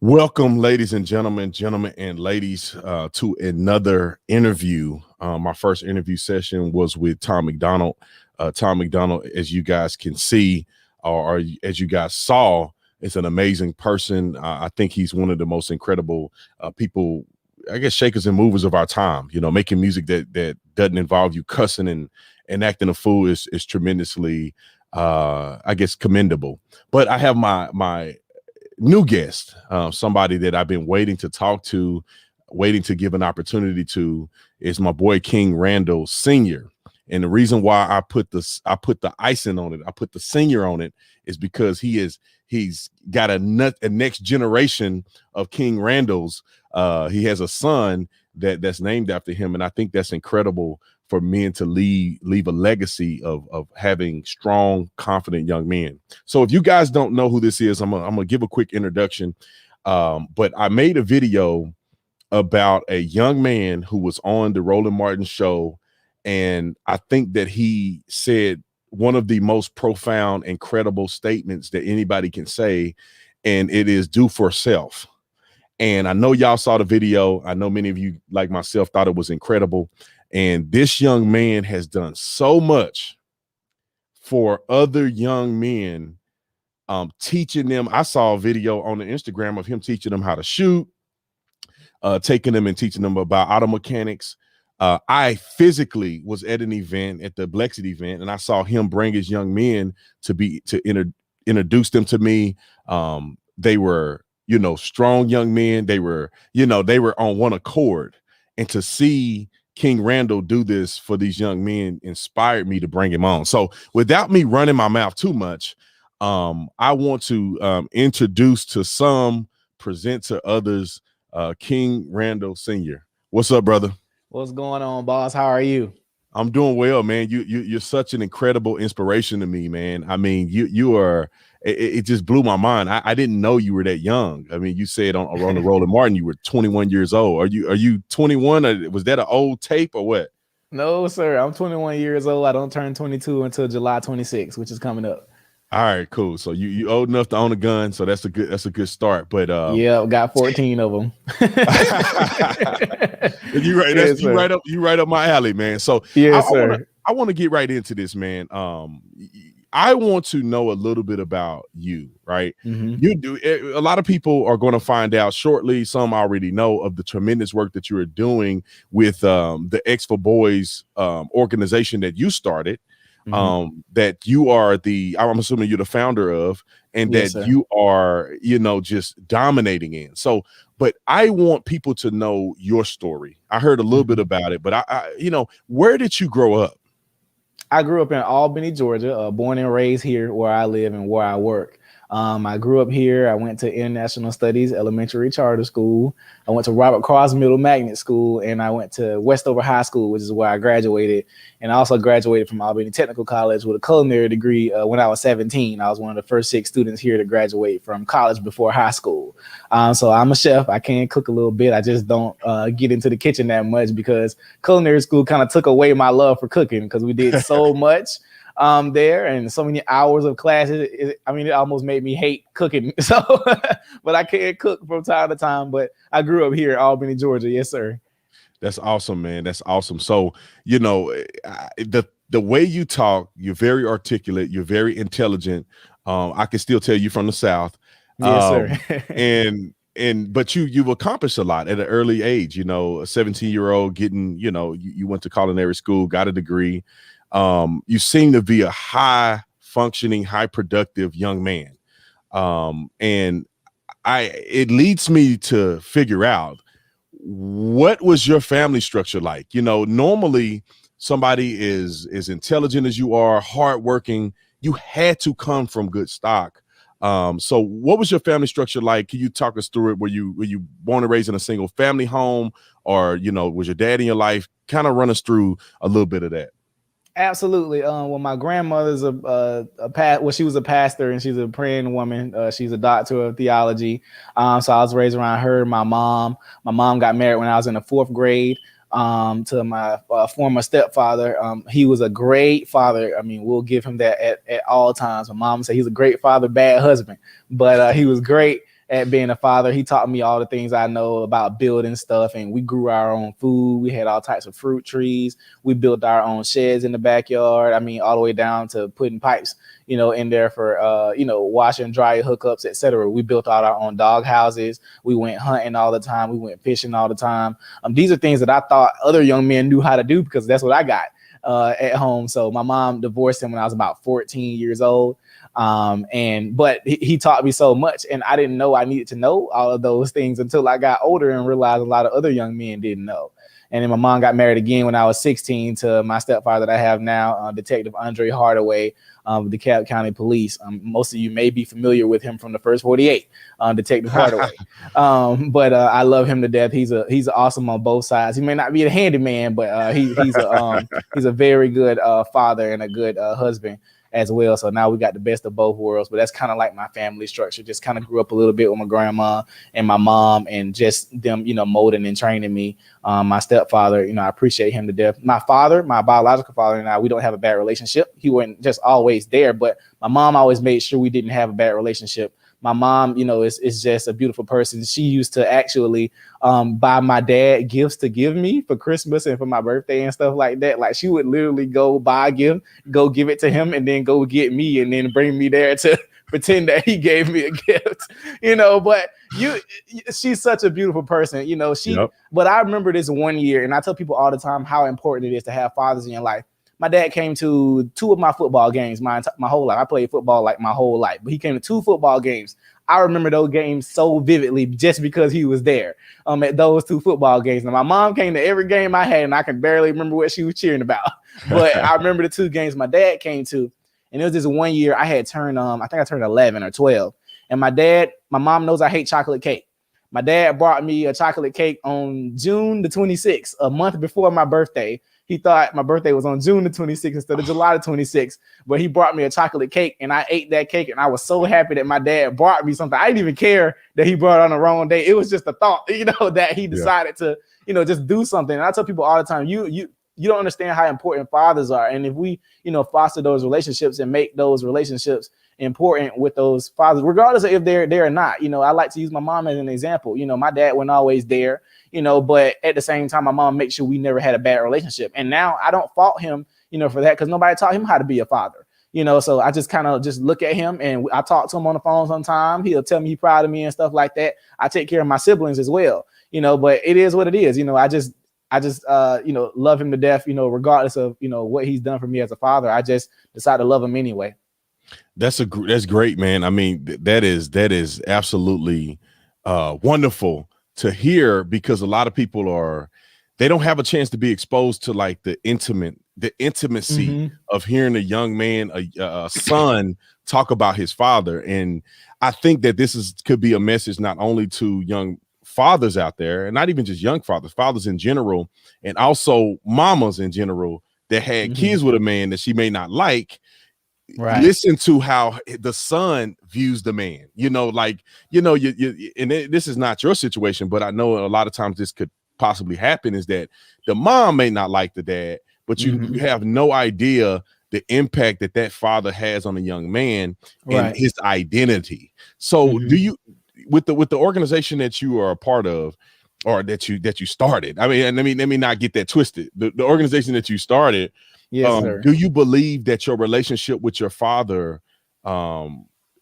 Welcome, ladies and gentlemen and ladies, to another interview. My first interview session was with Tom McDonald. Tom McDonald, as you guys can see, or as you guys saw, is an amazing person. I think he's one of the most incredible people, I guess, shakers and movers of our time. You know, making music that doesn't involve you cussing and acting a fool is tremendously, I guess, commendable. But I have my new guest, somebody that I've been waiting to talk to, waiting to give an opportunity to, is my boy King Randall Sr. And the reason why I put the icing on it, I put the senior on it, is because he's got a next generation of King Randalls. He has a son that's named after him, and I think that's incredible for men to leave a legacy of having strong, confident young men. So if you guys don't know who this is, I'm gonna give a quick introduction. But I made a video about a young man who was on the Roland Martin show, and I think that he said one of the most profound, incredible statements that anybody can say, and it is do for self. And I know y'all saw the video. I know many of you, like myself, thought it was incredible. And this young man has done so much for other young men, teaching them. I saw a video on the Instagram of him teaching them how to shoot, taking them and teaching them about auto mechanics. I physically was at an event, at the Blexit event, and I saw him bring his young men to introduce them to me. They were, strong young men. They were on one accord. And to see King Randall do this for these young men inspired me to bring him on. So without me running my mouth too much, I want to introduce to some, present to others, King Randall Sr. What's up, brother? What's going on, boss? How are you? I'm doing well, man. You're such an incredible inspiration to me, man. I mean, you are. It just blew my mind. I didn't know you were that young. I mean, you said on the Roland Martin you were 21 years old. Are you 21? Or was that an old tape or what? No, sir. I'm 21 years old. I don't turn 22 until July 26, which is coming up. All right, cool. So you old enough to own a gun, so that's a good start. But yeah, got 14 of them. You right. That's, you right up my alley, man. So yes, sir. I want to get right into this, man. I want to know a little bit about you, right? Mm-hmm. You do. A lot of people are going to find out shortly. Some already know of the tremendous work that you are doing with the X for Boys organization that you started. Mm-hmm. That you are I'm assuming you're the founder of, and yes, that sir. you are, just dominating in. So, but I want people to know your story. I heard a little bit about it, but I where did you grow up? I grew up in Albany, Georgia, born and raised here where I live and where I work. I grew up here. I went to International Studies Elementary Charter School. I went to Robert Cross Middle Magnet School, and I went to Westover High School, which is where I graduated. And I also graduated from Albany Technical College with a culinary degree when I was 17. I was one of the first 6 students here to graduate from college before high school. So I'm a chef. I can cook a little bit. I just don't get into the kitchen that much because culinary school kind of took away my love for cooking because we did so much there and so many hours of classes. It almost made me hate cooking. So, but I can cook from time to time. But I grew up here in Albany, Georgia. Yes, sir. That's awesome, man. That's awesome. So, the way you talk, you're very articulate. You're very intelligent. I can still tell you from the South. Yes, sir. But you've accomplished a lot at an early age. A 17-year-old getting, you went to culinary school, got a degree. You seem to be a high functioning, high productive young man. And it leads me to figure out, what was your family structure like? Normally somebody is as intelligent as you are, hardworking. You had to come from good stock. So what was your family structure like? Can you talk us through it? Were you born and raised in a single family home, or, was your dad in your life? Kind of run us through a little bit of that. Absolutely. Well, my grandmother's she was a pastor and she's a praying woman. She's a doctor of theology. So I was raised around her. My mom got married when I was in the 4th grade. To my former stepfather. He was a great father. I mean, we'll give him that at all times. My mom said he's a great father, bad husband, but he was great. at being a father. He taught me all the things I know about building stuff, and we grew our own food. We had all types of fruit trees. We built our own sheds in the backyard. I mean, all the way down to putting pipes, in there for, wash and dry hookups, etc. We built out our own dog houses. We went hunting all the time. We went fishing all the time. These are things that I thought other young men knew how to do because that's what I got at home. So my mom divorced him when I was about 14 years old. But he taught me so much, and I didn't know I needed to know all of those things until I got older and realized a lot of other young men didn't know. And then my mom got married again when I was 16 to my stepfather that I have now, Detective Andre Hardaway, with the DeKalb County Police. Most of you may be familiar with him from the First 48, Detective Hardaway. But I love him to death. He's awesome on both sides. He may not be a handyman, but he's a very good father and a good husband as well. So now we got the best of both worlds. But that's kind of like my family structure. Just kind of grew up a little bit with my grandma and my mom, and just them, molding and training me. My stepfather, I appreciate him to death. My father, my biological father, and I, we don't have a bad relationship. He wasn't just always there, but my mom always made sure we didn't have a bad relationship. My mom, is just a beautiful person. She used to actually buy my dad gifts to give me for Christmas and for my birthday and stuff like that. Like, she would literally go buy a gift, go give it to him, and then go get me and then bring me there to pretend that he gave me a gift, but she's such a beautiful person, Yep. But I remember this one year, and I tell people all the time how important it is to have fathers in your life. My dad came to 2 of my football games my whole life. I played football like my whole life, but he came to 2 football games. I remember those games so vividly just because he was there at those 2 football games. Now, my mom came to every game I had, and I can barely remember what she was cheering about. But I remember the 2 games my dad came to, and it was this one year I had turned, I think I turned 11 or 12. And my mom knows I hate chocolate cake. My dad brought me a chocolate cake on June the 26th, a month before my birthday. He thought my birthday was on June the 26th instead of July the 26th, but he brought me a chocolate cake, and I ate that cake, and I was so happy that my dad brought me something. I didn't even care that he brought it on the wrong day. It was just a thought, that he decided to, just do something. And I tell people all the time, you don't understand how important fathers are. And if we, foster those relationships and make those relationships important with those fathers, regardless of if they're there or not. I like to use my mom as an example. My dad wasn't always there, but at the same time, my mom makes sure we never had a bad relationship. And now I don't fault him, for that, because nobody taught him how to be a father. So I just kind of just look at him, and I talk to him on the phone sometimes. He'll tell me he's proud of me and stuff like that. I take care of my siblings as well, but it is what it is. I just love him to death, regardless of, what he's done for me as a father. I just decide to love him anyway. That's great, man. I mean, that is absolutely wonderful to hear, because a lot of people they don't have a chance to be exposed to like the intimacy of hearing a young man, a son, talk about his father. And I think that could be a message not only to young fathers out there, and not even just young fathers in general, and also mamas in general that had kids with a man that she may not like. Right. Listen to how the son views the man, this is not your situation, but I know a lot of times this could possibly happen, is that the mom may not like the dad, but you have no idea the impact that father has on a young man and his identity. So do you, with the organization that you are a part of, or that you started, I mean, and let me not get that twisted, the organization that you started, yes, do you believe that your relationship with your father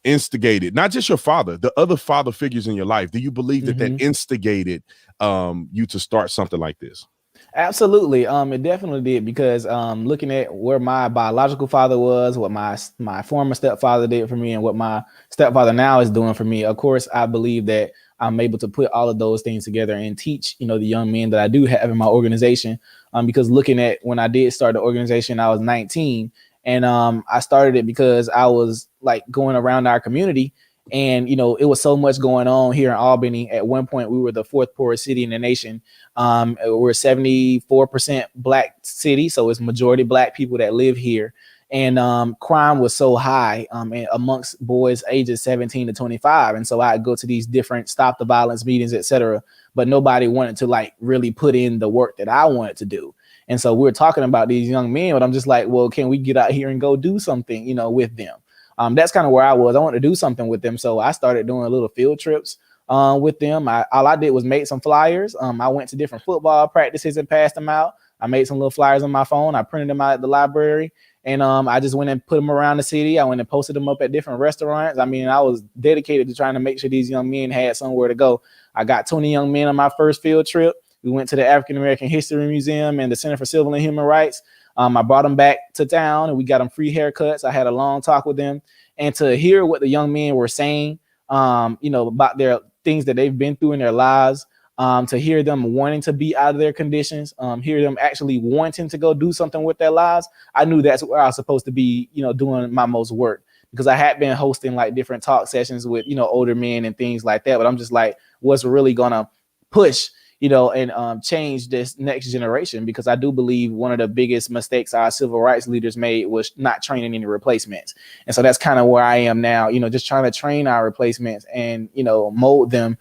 instigated, not just your father, the other father figures in your life, do you believe that instigated you to start something like this? Absolutely. It definitely did, because looking at where my biological father was, what my former stepfather did for me, and what my stepfather now is doing for me, of course, I believe that I'm able to put all of those things together and teach, the young men that I do have in my organization. Because looking at when I did start the organization, I was 19, and I started it because I was like going around our community, and it was so much going on here in Albany. At one point, we were the 4th poorest city in the nation. We're 74% Black city, so it's majority Black people that live here. And crime was so high amongst boys ages 17 to 25. And so I'd go to these different stop the violence meetings, etc. But nobody wanted to like really put in the work that I wanted to do. And so we were talking about these young men, but I'm just like, well, can we get out here and go do something, with them? That's kind of where I was. I wanted to do something with them, so I started doing little field trips with them. All I did was make some flyers. I went to different football practices and passed them out. I made some little flyers on my phone. I printed them out at the library, and I just went and put them around the city. I went and posted them up at different restaurants. I mean, I was dedicated to trying to make sure these young men had somewhere to go. I got 20 young men on my first field trip. We went to the African American History Museum and the Center for Civil and Human Rights. I brought them back to town, and we got them free haircuts. I had a long talk with them, and to hear what the young men were saying, about their things that they've been through in their lives. To hear them wanting to be out of their conditions, hear them actually wanting to go do something with their lives. I knew that's where I was supposed to be, doing my most work, because I had been hosting like different talk sessions with, older men and things like that. But I'm just like, what's really going to push, and change this next generation? Because I do believe one of the biggest mistakes our civil rights leaders made was not training any replacements. And so that's kind of where I am now, just trying to train our replacements and, mold them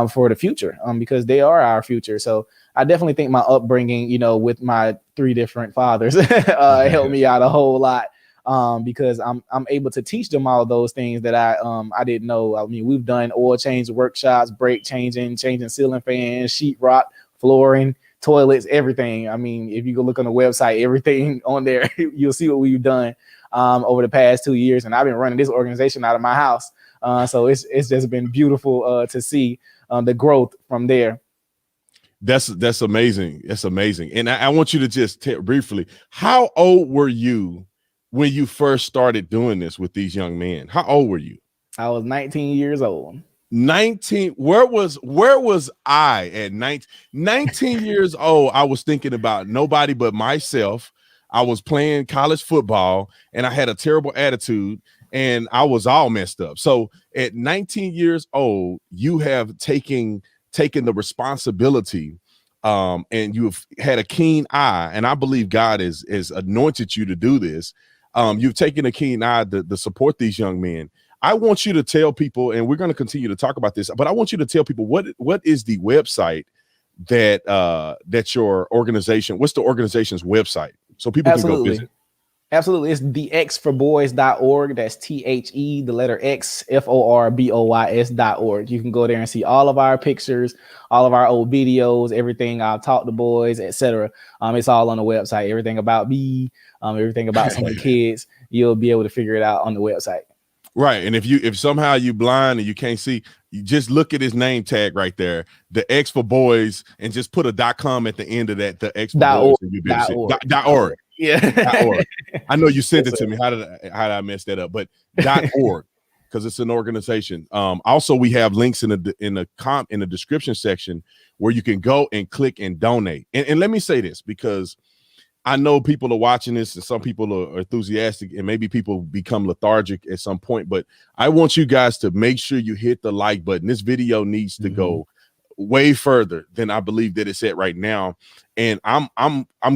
for the future, because they are our future. So I definitely think my upbringing, with my 3 different fathers helped me out a whole lot. Because I'm able to teach them all those things that I didn't know. I mean, we've done oil change workshops, brake changing ceiling fans, sheetrock, flooring, toilets, everything. I mean, if you go look on the website, everything on there, you'll see what we've done over the past 2 years. And I've been running this organization out of my house. So it's just been beautiful to see the growth from there. That's amazing. That's amazing. And I want you to just briefly, how old were you when you first started doing this with these young men? How old were you? I was 19 years old. 19. Where was I at 19 years old? I was thinking about nobody but myself. I was playing college football and I had a terrible attitude and I was all messed up. So at 19 years old, you have taken the responsibility, and you've had a keen eye, and I believe God has anointed you to do this. You've taken a keen eye to support these young men. I want you to tell people, and we're going to continue to talk about this, but I want you to tell people what is the website that your organization, what's the organization's website, so people can go visit. Absolutely. It's thexforboys.org. That's THE, the letter X, FORBOYS.org. You can go there and see all of our pictures, all of our old videos, everything I've taught the boys, etc. It's all on the website. Everything about me, everything about some of the kids, you'll be able to figure it out on the website. Right. And if somehow you blind and you can't see, you just look at his name tag right there, the X for Boys, and just put a .com at the end of that, the X for Boys. .org. Yeah. .org. I know you sent it to me. How did I mess that up? But .org, because it's an organization. Also, we have links in the description section where you can go and click and donate. And let me say this, because I know people are watching this and some people are enthusiastic and maybe people become lethargic at some point, but I want you guys to make sure you hit the like button. This video needs to go way further than I believe that it's at right now. And I'm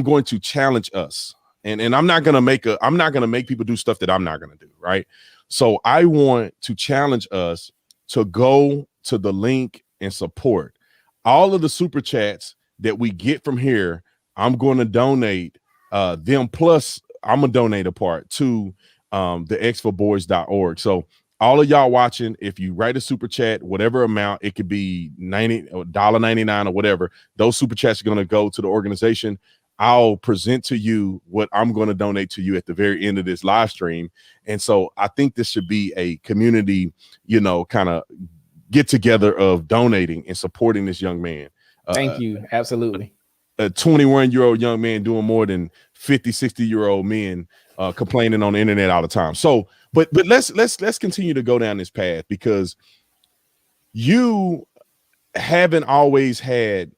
going to challenge us. And I'm not going to make people do stuff that I'm not going to do. Right. So I want to challenge us to go to the link and support all of the super chats that we get from here. I'm going to donate them, plus I'm gonna donate a part to the xforboys.org. So all of y'all watching, if you write a super chat, whatever amount, it could be $99 or whatever, those super chats are going to go to the organization. I'll present to you what I'm going to donate to you at the very end of this live stream. And so I think this should be a community, kind of get together of donating and supporting this young man. Thank you. Absolutely. A 21-year-old young man doing more than 50, 60-year-old men complaining on the internet all the time. So, but let's continue to go down this path, because you haven't always had,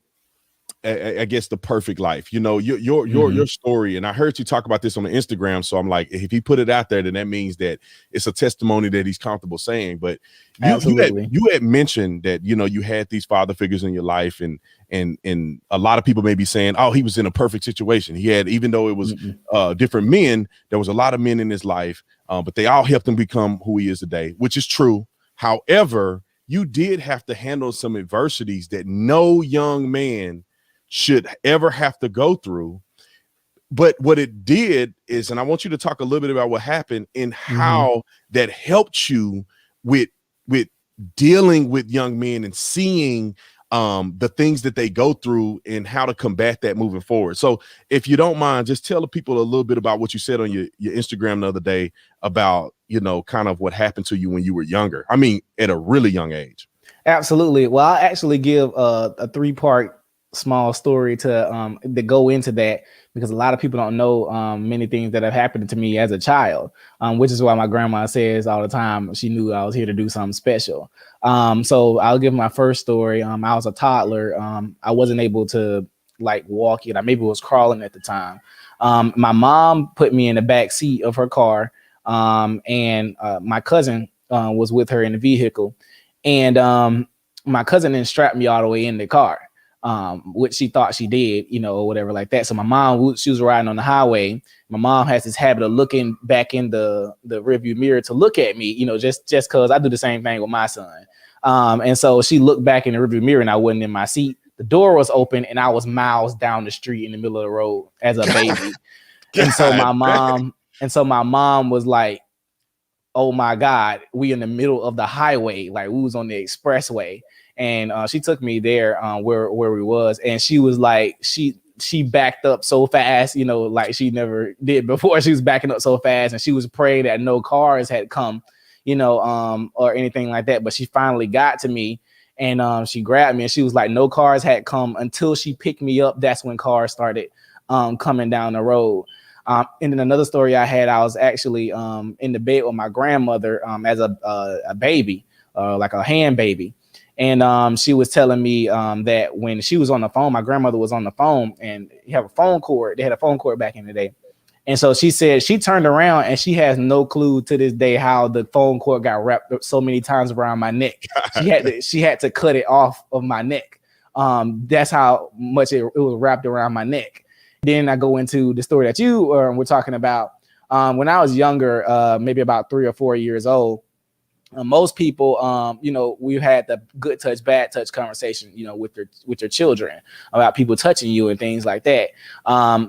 I guess, the perfect life. Your story, and I heard you talk about this on the Instagram. So I'm like, if he put it out there, then that means that it's a testimony that he's comfortable saying. But you had mentioned that you had these father figures in your life, and a lot of people may be saying, oh, he was in a perfect situation. He had, even though it was different men, there was a lot of men in his life, but they all helped him become who he is today, which is true. However, you did have to handle some adversities that no young man should ever have to go through. but what it did is, and I want you to talk a little bit about what happened and how that helped you with dealing with young men and seeing the things that they go through and how to combat that moving forward. So if you don't mind, just tell the people a little bit about what you said on your Instagram the other day about, you know, kind of what happened to you when you were younger. I mean, at a really young age. Absolutely. Well, I'll actually give a 3-part small story to go into that, because a lot of people don't know many things that have happened to me as a child, which is why my grandma says all the time she knew I was here to do something special. So I'll give my first story. I was a toddler. I wasn't able to like walk yet. I maybe was crawling at the time. My mom put me in the back seat of her car, and my cousin was with her in the vehicle. And my cousin then strapped me all the way in the car, which she thought she did, you know, or whatever like that. So my mom, she was riding on the highway. My mom has this habit of looking back in the rearview mirror to look at me, you know, just because I do the same thing with my son. And so she looked back in the rearview mirror and I wasn't in my seat. The door was open and I was miles down the street in the middle of the road as a baby. And so my mom was like, oh my God, we in the middle of the highway, like we was on the expressway. And she took me there where we was, and she was like, she backed up so fast, you know, like she never did before. She was backing up so fast, and she was praying that no cars had come, you know, or anything like that. But she finally got to me, and she grabbed me, and she was like, no cars had come until she picked me up. That's when cars started coming down the road. And then another story I had, I was actually in the bed with my grandmother as a baby, like a hand baby. And she was telling me that when she was on the phone, my grandmother was on the phone, and you have a phone cord. They had a phone cord back in the day. And so she said she turned around and she has no clue to this day how the phone cord got wrapped up so many times around my neck. She had to cut it off of my neck. That's how much it was wrapped around my neck. Then I go into the story that you were talking about. When I was younger, maybe about 3 or 4 years old, most people, you know, we've had the good touch, bad touch conversation, you know, with your children about people touching you and things like that.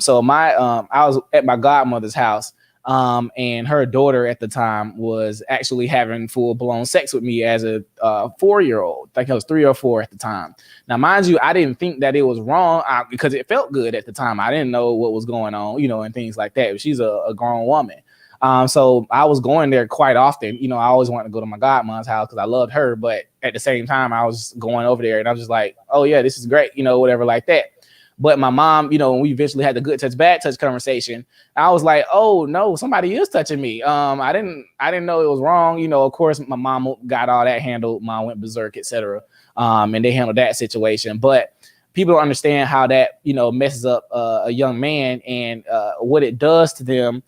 So I was at my godmother's house, and her daughter at the time was actually having full blown sex with me as a 4-year-old. I think I was 3 or 4 at the time. Now, mind you, I didn't think that it was wrong because it felt good at the time. I didn't know what was going on, you know, and things like that. She's a grown woman. So I was going there quite often. You know, I always wanted to go to my godmother's house because I loved her. But at the same time, I was going over there and I was just like, oh, yeah, this is great, you know, whatever like that. But my mom, you know, when we eventually had the good touch, bad touch conversation, I was like, oh, no, somebody is touching me. I didn't know it was wrong. You know, of course, my mom got all that handled. Mom went berserk, etc. And they handled that situation. But people don't understand how that, you know, messes up a young man and what it does to them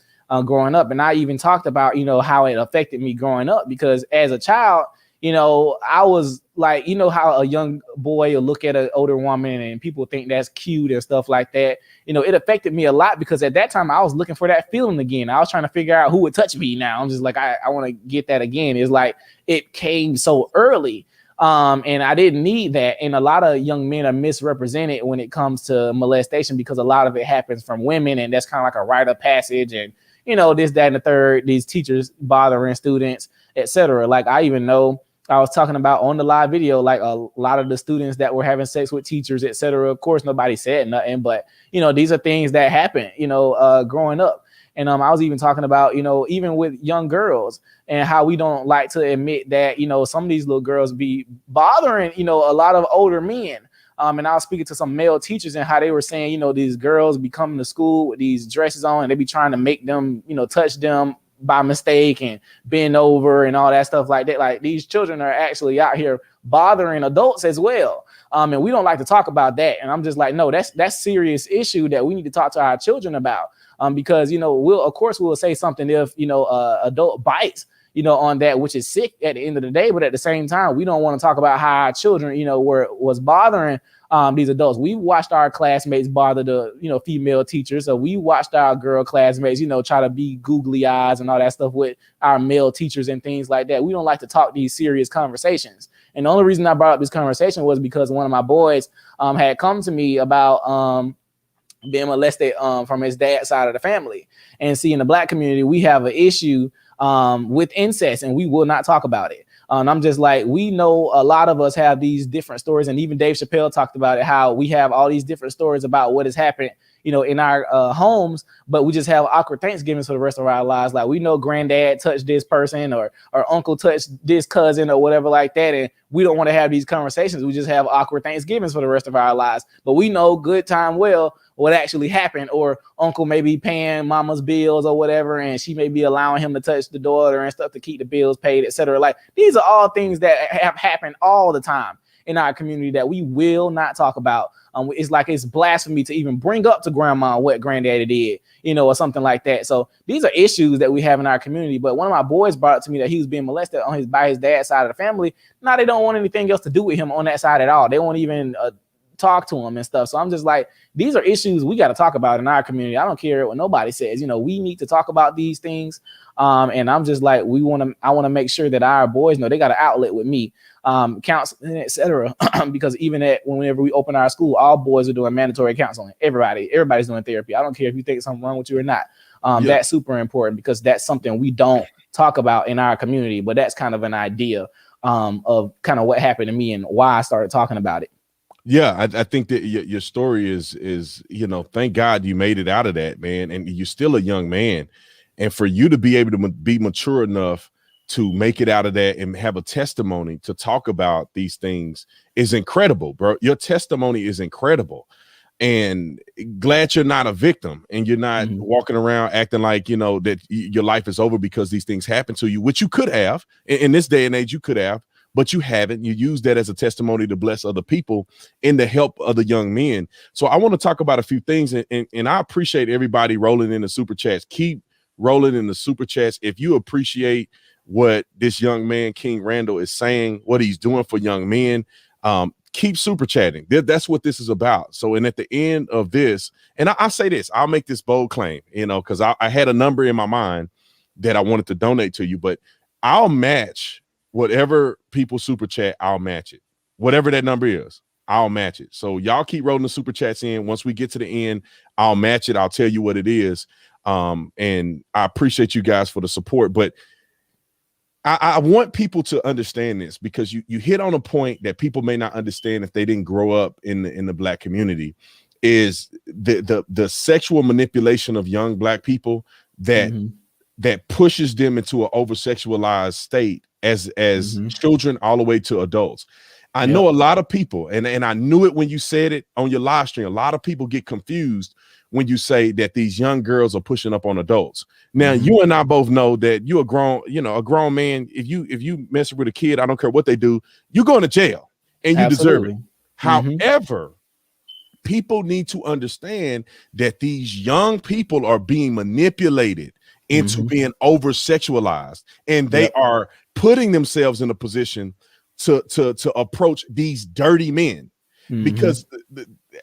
growing up. And I even talked about, you know, how it affected me growing up, because as a child, you know, I was like, you know, how a young boy will look at an older woman and people think that's cute and stuff like that. You know, it affected me a lot because at that time I was looking for that feeling again. I was trying to figure out who would touch me now. I'm just like, I want to get that again. It's like it came so early. And I didn't need that. And a lot of young men are misrepresented when it comes to molestation because a lot of it happens from women, and that's kind of like a rite of passage, and you know, this, that, and the third, these teachers bothering students, etc. Like I even know I was talking about on the live video, like a lot of the students that were having sex with teachers, etc. Of course, nobody said nothing, but you know, these are things that happen, you know, growing up. And I was even talking about, you know, even with young girls and how we don't like to admit that, you know, some of these little girls be bothering, you know, a lot of older men. And I was speaking to some male teachers and how they were saying, you know, these girls be coming to school with these dresses on and they be trying to make them, you know, touch them by mistake and bend over and all that stuff like that. Like these children are actually out here bothering adults as well. And we don't like to talk about that. And I'm just like, no, that's serious issue that we need to talk to our children about. Because, you know, we'll say something if, you know, adult bites, you know, on that, which is sick at the end of the day. But at the same time, we don't want to talk about how our children, you know, was bothering these adults. We watched our classmates bother the, you know, female teachers. So we watched our girl classmates, you know, try to be googly eyes and all that stuff with our male teachers and things like that. We don't like to talk these serious conversations. And the only reason I brought up this conversation was because one of my boys had come to me about being molested from his dad's side of the family. And see, in the black community, we have an issue with incest, and we will not talk about it. I'm just like, we know a lot of us have these different stories, and even Dave Chappelle talked about it, how we have all these different stories about what has happened, you know, in our homes, but we just have awkward Thanksgivings for the rest of our lives. Like, we know granddad touched this person, or uncle touched this cousin, or whatever like that, and we don't want to have these conversations. We just have awkward Thanksgivings for the rest of our lives. But we know good time well what actually happened, or uncle may be paying mama's bills or whatever, and she may be allowing him to touch the daughter and stuff to keep the bills paid, etc. Like, these are all things that have happened all the time in our community that we will not talk about. It's like it's blasphemy to even bring up to grandma what granddaddy did, you know, or something like that. So these are issues that we have in our community. But one of my boys brought up to me that he was being molested by his dad's side of the family. Now they don't want anything else to do with him on that side at all. They won't even talk to him and stuff. So I'm just like, these are issues we got to talk about in our community. I don't care what nobody says. You know, we need to talk about these things. And I'm just like, I want to make sure that our boys know they got an outlet with me, counseling, etc. Because even whenever we open our school, all boys are doing mandatory counseling. Everybody's doing therapy. I don't care if you think something wrong with you or not. That's super important, because that's something we don't talk about in our community. But that's kind of an idea of kind of what happened to me and why I started talking about it. Yeah, I think that your story is, you know, thank God you made it out of that, man. And you're still a young man. And for you to be able to be mature enough to make it out of that and have a testimony to talk about these things is incredible, bro. Your testimony is incredible. And glad you're not a victim, and you're not walking around acting like, you know, that your life is over because these things happen to you, which you could have in this day and age, you could have, but you haven't. You use that as a testimony to bless other people in the help of the young men. So I want to talk about a few things, and I appreciate everybody rolling in the super chats. Keep rolling in the super chats. If you appreciate what this young man, King Randall, is saying, what he's doing for young men, keep super chatting. That's what this is about. So, and at the end of this, and I say this, I'll make this bold claim, you know, because I had a number in my mind that I wanted to donate to you, but I'll match whatever people super chat. I'll match it. Whatever that number is, I'll match it. So y'all keep rolling the super chats in. Once we get to the end, I'll match it. I'll tell you what it is. And I appreciate you guys for the support, but I want people to understand this, because you hit on a point that people may not understand if they didn't grow up in the Black community, is the sexual manipulation of young Black people that pushes them into an over-sexualized state as children all the way to adults. I know a lot of people, and I knew it when you said it on your live stream, a lot of people get confused when you say that these young girls are pushing up on adults. Now, you and I both know that you're a grown man. If you mess with a kid, I don't care what they do, you're going to jail, and you deserve it. However, people need to understand that these young people are being manipulated into being over sexualized, and they are putting themselves in a position to approach these dirty men. Because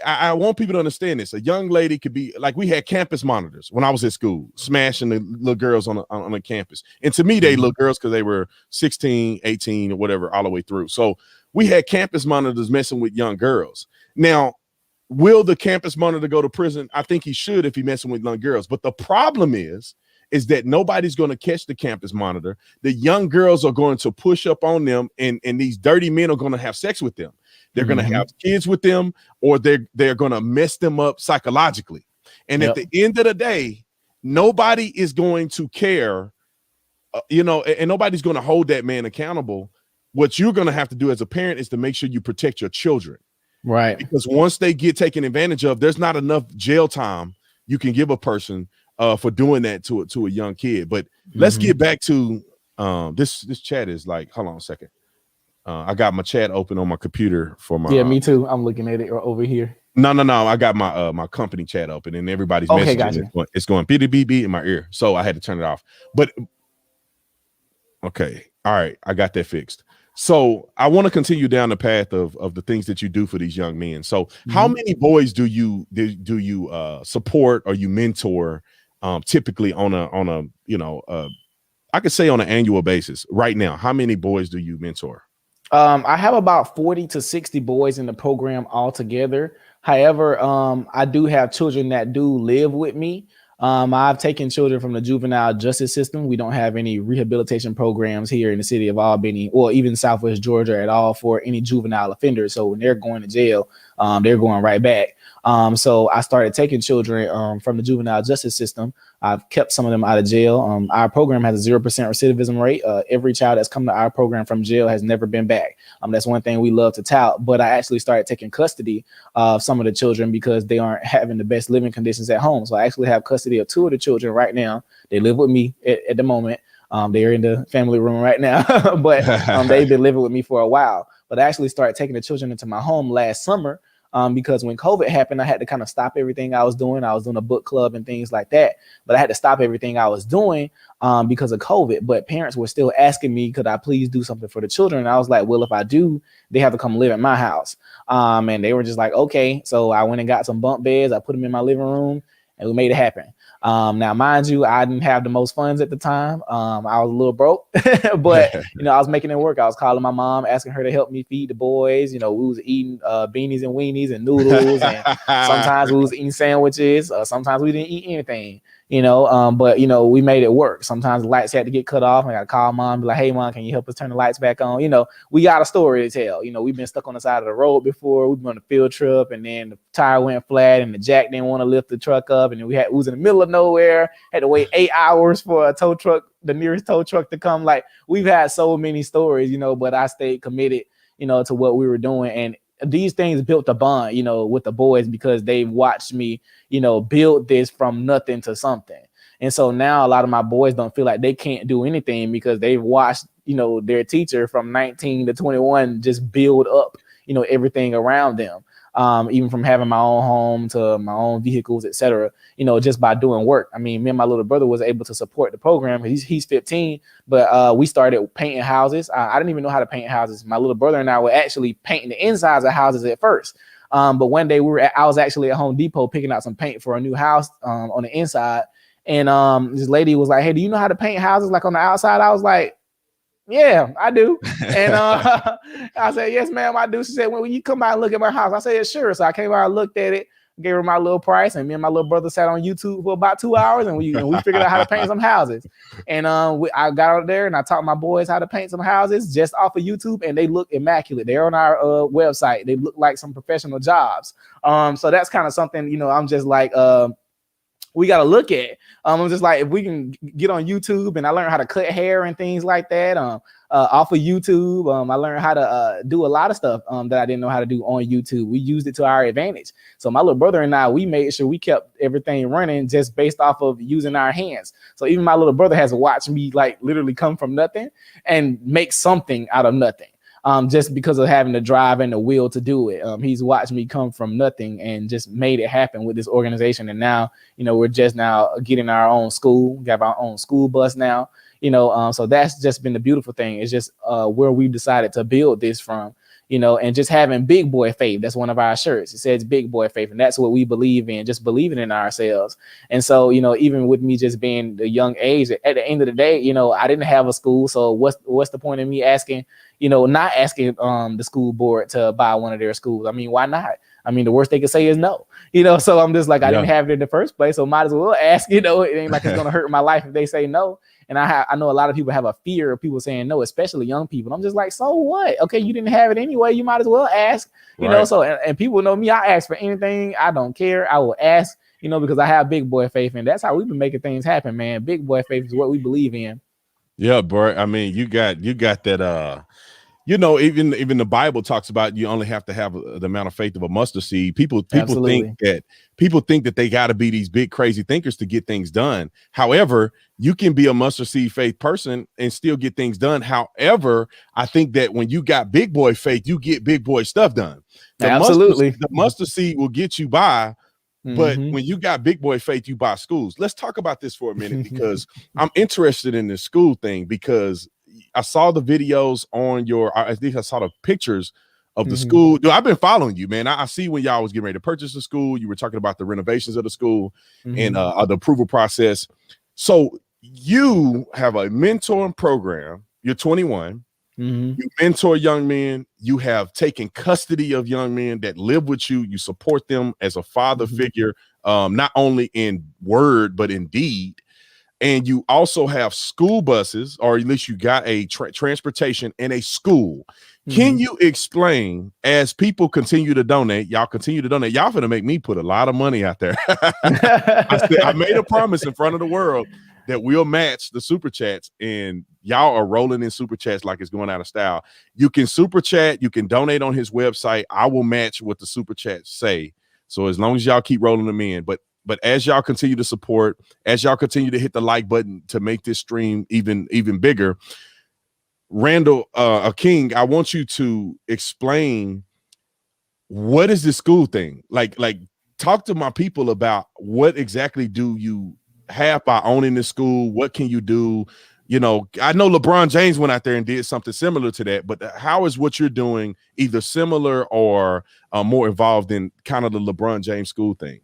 I want people to understand this. A young lady could be like, we had campus monitors when I was at school, smashing the little girls on the campus. And to me, they little girls because they were 16, 18 or whatever, all the way through. So we had campus monitors messing with young girls. Now, will the campus monitor go to prison? I think he should if he's messing with young girls. But the problem is that nobody's going to catch the campus monitor. The young girls are going to push up on them, and these dirty men are going to have sex with them. They're going to have kids with them, or they're going to mess them up psychologically. And at the end of the day, nobody is going to care, and nobody's going to hold that man accountable. What you're going to have to do as a parent is to make sure you protect your children. Right. Because once they get taken advantage of, there's not enough jail time you can give a person for doing that to a young kid. But let's get back to this chat is like, hold on a second. I got my chat open on my computer for my. Yeah, me too. I'm looking at it over here. No. I got my my company chat open, and everybody's messaging. Gotcha. It's going beep beep beep in my ear, so I had to turn it off. But okay, all right, I got that fixed. So I want to continue down the path of the things that you do for these young men. So how many boys do you support or you mentor typically on a I could say on an annual basis right now? How many boys do you mentor? I have about 40 to 60 boys in the program altogether. However, I do have children that do live with me. I've taken children from the juvenile justice system. We don't have any rehabilitation programs here in the city of Albany or even Southwest Georgia at all for any juvenile offenders. So when they're going to jail, they're going right back. So I started taking children from the juvenile justice system. I've kept some of them out of jail. Our program has a 0% recidivism rate. Every child that's come to our program from jail has never been back. That's one thing we love to tout. But I actually started taking custody of some of the children because they aren't having the best living conditions at home. So I actually have custody of 2 of the children right now. They live with me at the moment. They're in the family room right now, but they've been living with me for a while. But I actually started taking the children into my home last summer because when COVID happened, I had to kind of stop everything I was doing. I was doing a book club and things like that, but I had to stop everything I was doing because of COVID. But parents were still asking me, could I please do something for the children? And I was like, well, if I do, they have to come live at my house. And they were just like, okay. So I went and got some bunk beds. I put them in my living room and we made it happen. Now, mind you, I didn't have the most funds at the time. I was a little broke, but I was making it work. I was calling my mom, asking her to help me feed the boys. We was eating beanies and weenies and noodles, and sometimes we was eating sandwiches. Sometimes we didn't eat anything. But we made it work. Sometimes the lights had to get cut off. I got to call mom, be like, hey mom, can you help us turn the lights back on? We got a story to tell. We've been stuck on the side of the road before. We've been on a field trip and then the tire went flat and the jack didn't want to lift the truck up. And then we was in the middle of nowhere, had to wait 8 hours for a tow truck, the nearest tow truck to come. Like, we've had so many stories, but I stayed committed, to what we were doing. And these things built a bond, with the boys because they've watched me, build this from nothing to something. And so now a lot of my boys don't feel like they can't do anything because they've watched, their teacher from 19 to 21 just build up, everything around them. Even from having my own home to my own vehicles, etc., just by doing work. I mean, me and my little brother was able to support the program. He's 15, but we started painting houses. I didn't even know how to paint houses. My little brother and I were actually painting the insides of houses at first. But one day I was actually at Home Depot picking out some paint for a new house on the inside. And this lady was like, hey, do you know how to paint houses like on the outside? I was like, yeah, I do. And I said, yes, ma'am, I do. She said, well, will you come by and look at my house? I said, yeah, sure. So I came by and looked at it, gave her my little price, and me and my little brother sat on YouTube for about 2 hours, and we figured out how to paint some houses. And I got out there and I taught my boys how to paint some houses just off of YouTube, and they look immaculate. They're on our website. They look like some professional jobs. So that's kind of something, I'm just like, we got to look at. I'm just like, if we can get on YouTube, and I learned how to cut hair and things like that off of YouTube. I learned how to do a lot of stuff that I didn't know how to do on YouTube. We used it to our advantage. So my little brother and I, we made sure we kept everything running just based off of using our hands. So even my little brother has watched me like literally come from nothing and make something out of nothing. Just because of having the drive and the will to do it. He's watched me come from nothing and just made it happen with this organization. And now, we're just now getting our own school. We have our own school bus now, so that's just been the beautiful thing. It's just where we decided to build this from, and just having big boy faith. That's one of our shirts. It says big boy faith. And that's what we believe in, just believing in ourselves. And so, even with me just being the young age, at the end of the day, I didn't have a school. So what's the point of me asking, not asking the school board to buy one of their schools? I mean, why not? I mean, the worst they could say is no, so I'm just like, I didn't have it in the first place. So might as well ask, it ain't like it's going to hurt my life if they say no. And I know a lot of people have a fear of people saying no, especially young people. I'm just like, so what? Okay, you didn't have it anyway. You might as well ask, so, and people know me. I ask for anything. I don't care. I will ask, because I have big boy faith. And that's how we've been making things happen, man. Big boy faith is what we believe in. Yeah, bro. I mean, you got that, even the Bible talks about you only have to have the amount of faith of a mustard seed. People think that they got to be these big crazy thinkers to get things done. However, you can be a mustard seed faith person and still get things done. However, I think that when you got big boy faith, you get big boy stuff done. The mustard seed will get you by. But when you got big boy faith, you buy schools. Let's talk about this for a minute because I'm interested in this school thing because I saw the videos on I think I saw the pictures of the school. Dude, I've been following you, man. I see when y'all was getting ready to purchase the school. You were talking about the renovations of the school and the approval process. So you have a mentoring program. You're 21. Mm-hmm. You mentor young men. You have taken custody of young men that live with you. You support them as a father Mm-hmm. figure, not only in word, but in deed. And you also have school buses, or at least you got a transportation and a school. Can Mm-hmm. you explain, as people continue to donate, y'all finna make me put a lot of money out there. I made a promise in front of the world that we'll match the super chats, and y'all are rolling in super chats like it's going out of style. You can super chat, you can donate on his website. I will match what the super chats say. So as long as y'all keep rolling them in, but as y'all continue to support, as y'all continue to hit the like button to make this stream even bigger, Randall, King, I want you to explain, what is the school thing like. Talk to my people about what exactly do you have by owning the school. What can you do? I know LeBron James went out there and did something similar to that, but how is what you're doing either similar or more involved in kind of the LeBron James school thing?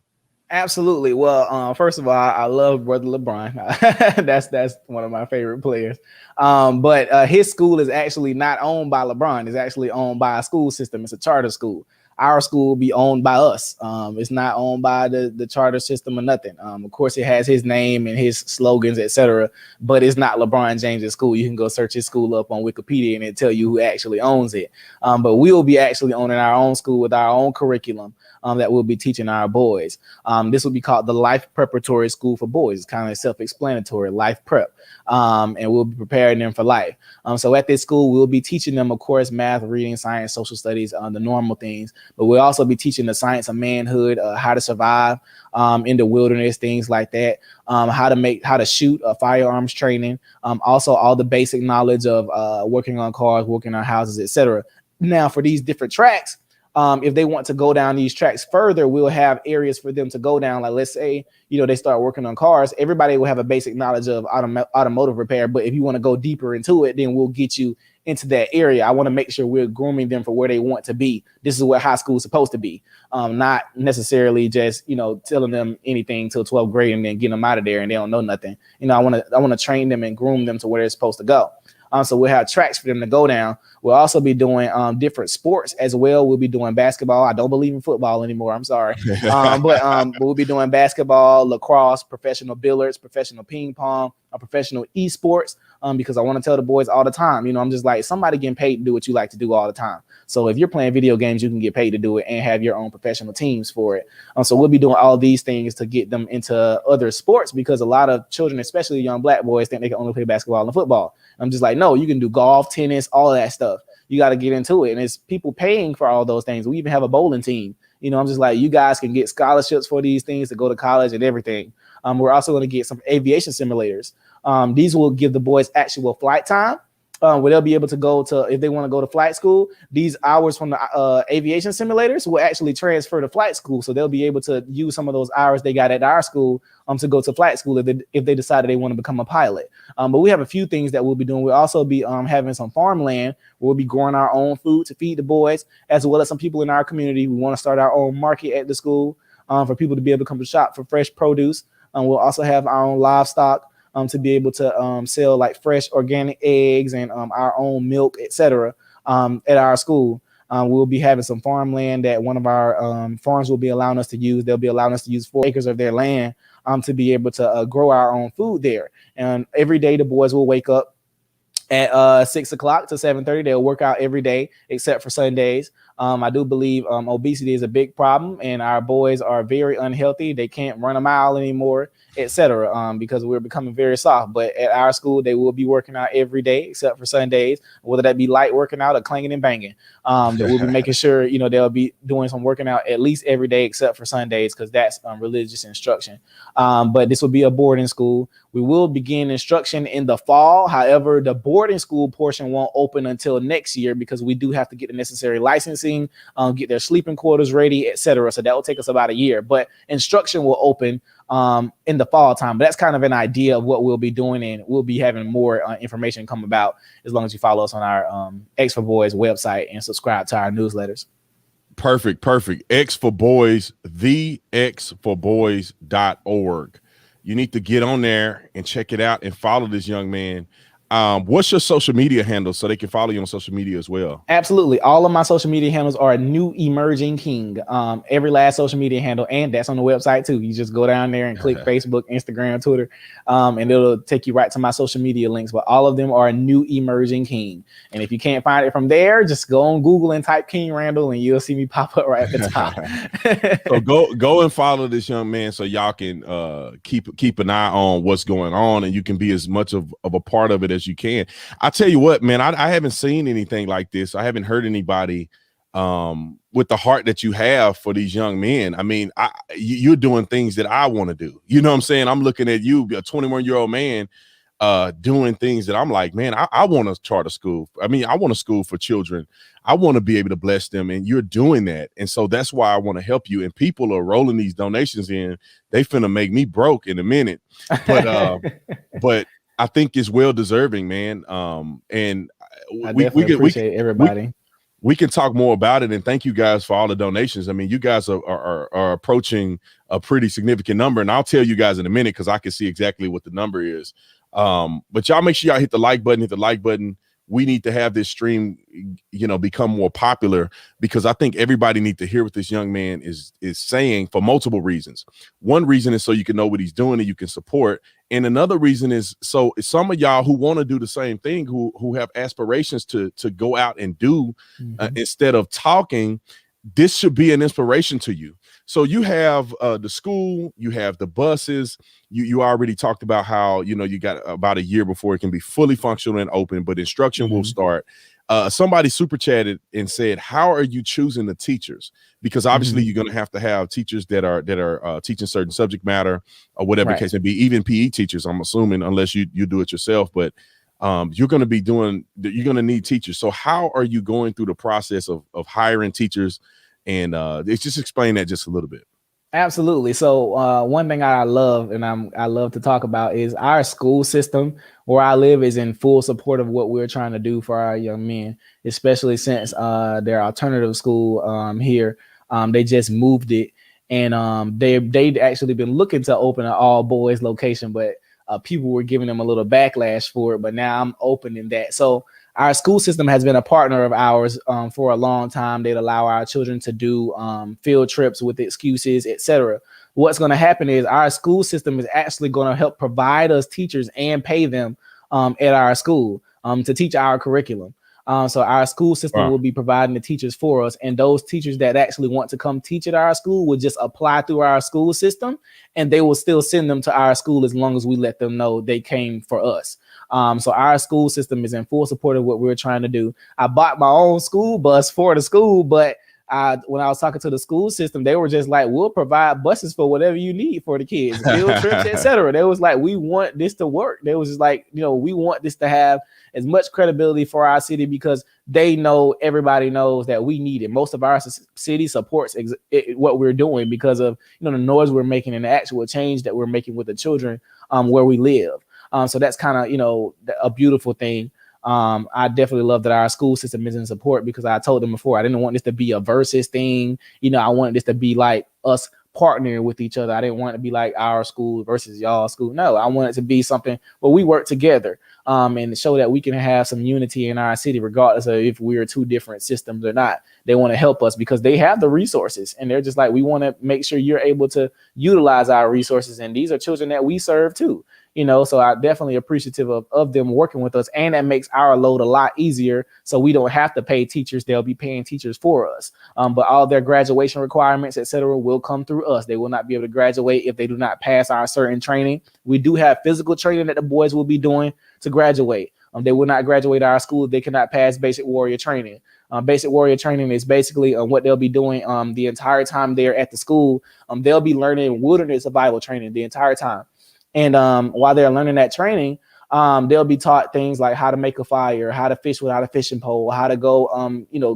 Absolutely. Well, first of all, I love brother LeBron. That's one of my favorite players. But his school is actually not owned by LeBron. It's actually owned by a school system. It's a charter school. Our school will be owned by us. It's not owned by the charter system or nothing. Of course, it has his name and his slogans, etc. But it's not LeBron James' school. You can go search his school up on Wikipedia and it'll tell you who actually owns it. But we will be actually owning our own school with our own curriculum that we'll be teaching our boys. This will be called the Life Preparatory School for Boys. It's kind of self-explanatory, life prep. And we'll be preparing them for life. So at this school, we'll be teaching them, of course, math, reading, science, social studies, the normal things. But we'll also be teaching the science of manhood, how to survive in the wilderness, things like that, how to shoot, firearms training, also all the basic knowledge of working on cars, working on houses, etc. Now, for these different tracks, if they want to go down these tracks further, we'll have areas for them to go down. Like, let's say, they start working on cars. Everybody will have a basic knowledge of automotive repair. But if you want to go deeper into it, then we'll get you into that area. I want to make sure we're grooming them for where they want to be. This is what high school is supposed to be. Not necessarily just, telling them anything till 12th grade and then getting them out of there and they don't know nothing. I want to train them and groom them to where they're supposed to go. So we'll have tracks for them to go down. We'll also be doing different sports as well. We'll be doing basketball. I don't believe in football anymore. I'm sorry. But we'll be doing basketball, lacrosse, professional billiards, professional ping pong, professional esports. Because I want to tell the boys all the time, I'm just like, somebody getting paid to do what you like to do all the time. So if you're playing video games, you can get paid to do it and have your own professional teams for it. So we'll be doing all these things to get them into other sports, because a lot of children, especially young black boys, think they can only play basketball and football. I'm just like, no, you can do golf, tennis, all of that stuff. You got to get into it. And it's people paying for all those things. We even have a bowling team. I'm just like, you guys can get scholarships for these things to go to college and everything. We're also going to get some aviation simulators. These will give the boys actual flight time, where they'll be able to go to, if they want to go to flight school, these hours from the aviation simulators will actually transfer to flight school. So they'll be able to use some of those hours they got at our school to go to flight school if they decided they want to become a pilot. But we have a few things that we'll be doing. We'll also be having some farmland. We'll be growing our own food to feed the boys, as well as some people in our community. We want to start our own market at the school for people to be able to come to shop for fresh produce. We'll also have our own livestock to be able to sell like fresh organic eggs and our own milk, etc. At our school. We'll be having some farmland that one of our farms will be allowing us to use. They'll be allowing us to use 4 acres of their land to be able to grow our own food there. And every day the boys will wake up at 6 o'clock to 7:30. They'll work out every day except for Sundays. I do believe obesity is a big problem, and our boys are very unhealthy. They can't run a mile anymore, etc. Because we're becoming very soft. But at our school, they will be working out every day except for Sundays, whether that be light working out or clanging and banging. That we'll be making sure they'll be doing some working out at least every day except for Sundays, because that's religious instruction. But this will be a boarding school. We will begin instruction in the fall. However, the boarding school portion won't open until next year, because we do have to get the necessary licensing, get their sleeping quarters ready, etc. So that will take us about a year. But instruction will open in the fall time. But that's kind of an idea of what we'll be doing, and we'll be having more information come about as long as you follow us on our X for Boys website and subscribe to our newsletters. Perfect. X for Boys, thexforboys.org. You need to get on there and check it out and follow this young man. What's your social media handle so they can follow you on social media as well? Absolutely. All of my social media handles are New Emerging King. Every last social media handle, and that's on the website too. You just go down there and click Facebook, Instagram, Twitter, and it'll take you right to my social media links. But all of them are New Emerging King. And if you can't find it from there, just go on Google and type King Randall, and you'll see me pop up right at the top. So go and follow this young man so y'all can keep an eye on what's going on, and you can be as much of a part of it as you can. I tell you what, man, I haven't seen anything like this. I haven't heard anybody with the heart that you have for these young men. I mean, you're doing things that I want to do. You know what I'm saying? I'm looking at you, a 21-year-old man, doing things that I'm like, man, I want to charter school. I mean, I want a school for children. I want to be able to bless them, and you're doing that. And so that's why I want to help you. And people are rolling these donations in. They finna make me broke in a minute. But I think it's well deserving, man. And we appreciate everybody. We can talk more about it, and thank you guys for all the donations. I mean, you guys are approaching a pretty significant number, and I'll tell you guys in a minute because I can see exactly what the number is. But y'all make sure y'all hit the like button. We need to have this stream, become more popular, because I think everybody needs to hear what this young man is saying for multiple reasons. One reason is so you can know what he's doing and you can support. And another reason is so some of y'all who want to do the same thing, who have aspirations to go out and do, instead of talking, this should be an inspiration to you. So you have the school, you have the buses. You already talked about how, you got about a year before it can be fully functional and open, but instruction will start. Somebody super chatted and said, how are you choosing the teachers? Because obviously you're going to have teachers that are teaching certain subject matter or whatever the case may be, even PE teachers, I'm assuming, unless you do it yourself. But you're going to need teachers. So how are you going through the process of hiring teachers? And it's just explain that just a little bit. Absolutely. So one thing I love and I love to talk about is our school system where I live is in full support of what we're trying to do for our young men, especially since their alternative school here. They just moved it, and they'd actually been looking to open an all boys location, but people were giving them a little backlash for it. But now I'm opening that. So our school system has been a partner of ours for a long time. They'd allow our children to do field trips with excuses, etc. What's going to happen is our school system is actually going to help provide us teachers and pay them at our school to teach our curriculum. So our school system will be providing the teachers for us, and those teachers that actually want to come teach at our school will just apply through our school system, and they will still send them to our school as long as we let them know they came for us. So our school system is in full support of what we're trying to do. I bought my own school bus for the school, but when I was talking to the school system, they were just like, we'll provide buses for whatever you need for the kids, field trips, etc. They was like, we want this to work. They was just like, we want this to have as much credibility for our city because they know, everybody knows that we need it. Most of our city supports what we're doing because of, the noise we're making and the actual change that we're making with the children where we live. So that's kind of, a beautiful thing. I definitely love that our school system is in support because I told them before, I didn't want this to be a versus thing. I wanted this to be like us partnering with each other. I didn't want it to be like our school versus y'all school. No, I want it to be something where we work together and show that we can have some unity in our city, regardless of if we're two different systems or not. They want to help us because they have the resources, and they're just like, we want to make sure you're able to utilize our resources. And these are children that we serve too. So I'm definitely appreciative of them working with us, and that makes our load a lot easier. So we don't have to pay teachers; they'll be paying teachers for us. But all their graduation requirements, etc., will come through us. They will not be able to graduate if they do not pass our certain training. We do have physical training that the boys will be doing to graduate. They will not graduate our school if they cannot pass basic warrior training. Basic warrior training is basically what they'll be doing the entire time they're at the school. They'll be learning wilderness survival training the entire time. And while they're learning that training, they'll be taught things like how to make a fire, how to fish without a fishing pole, how to go,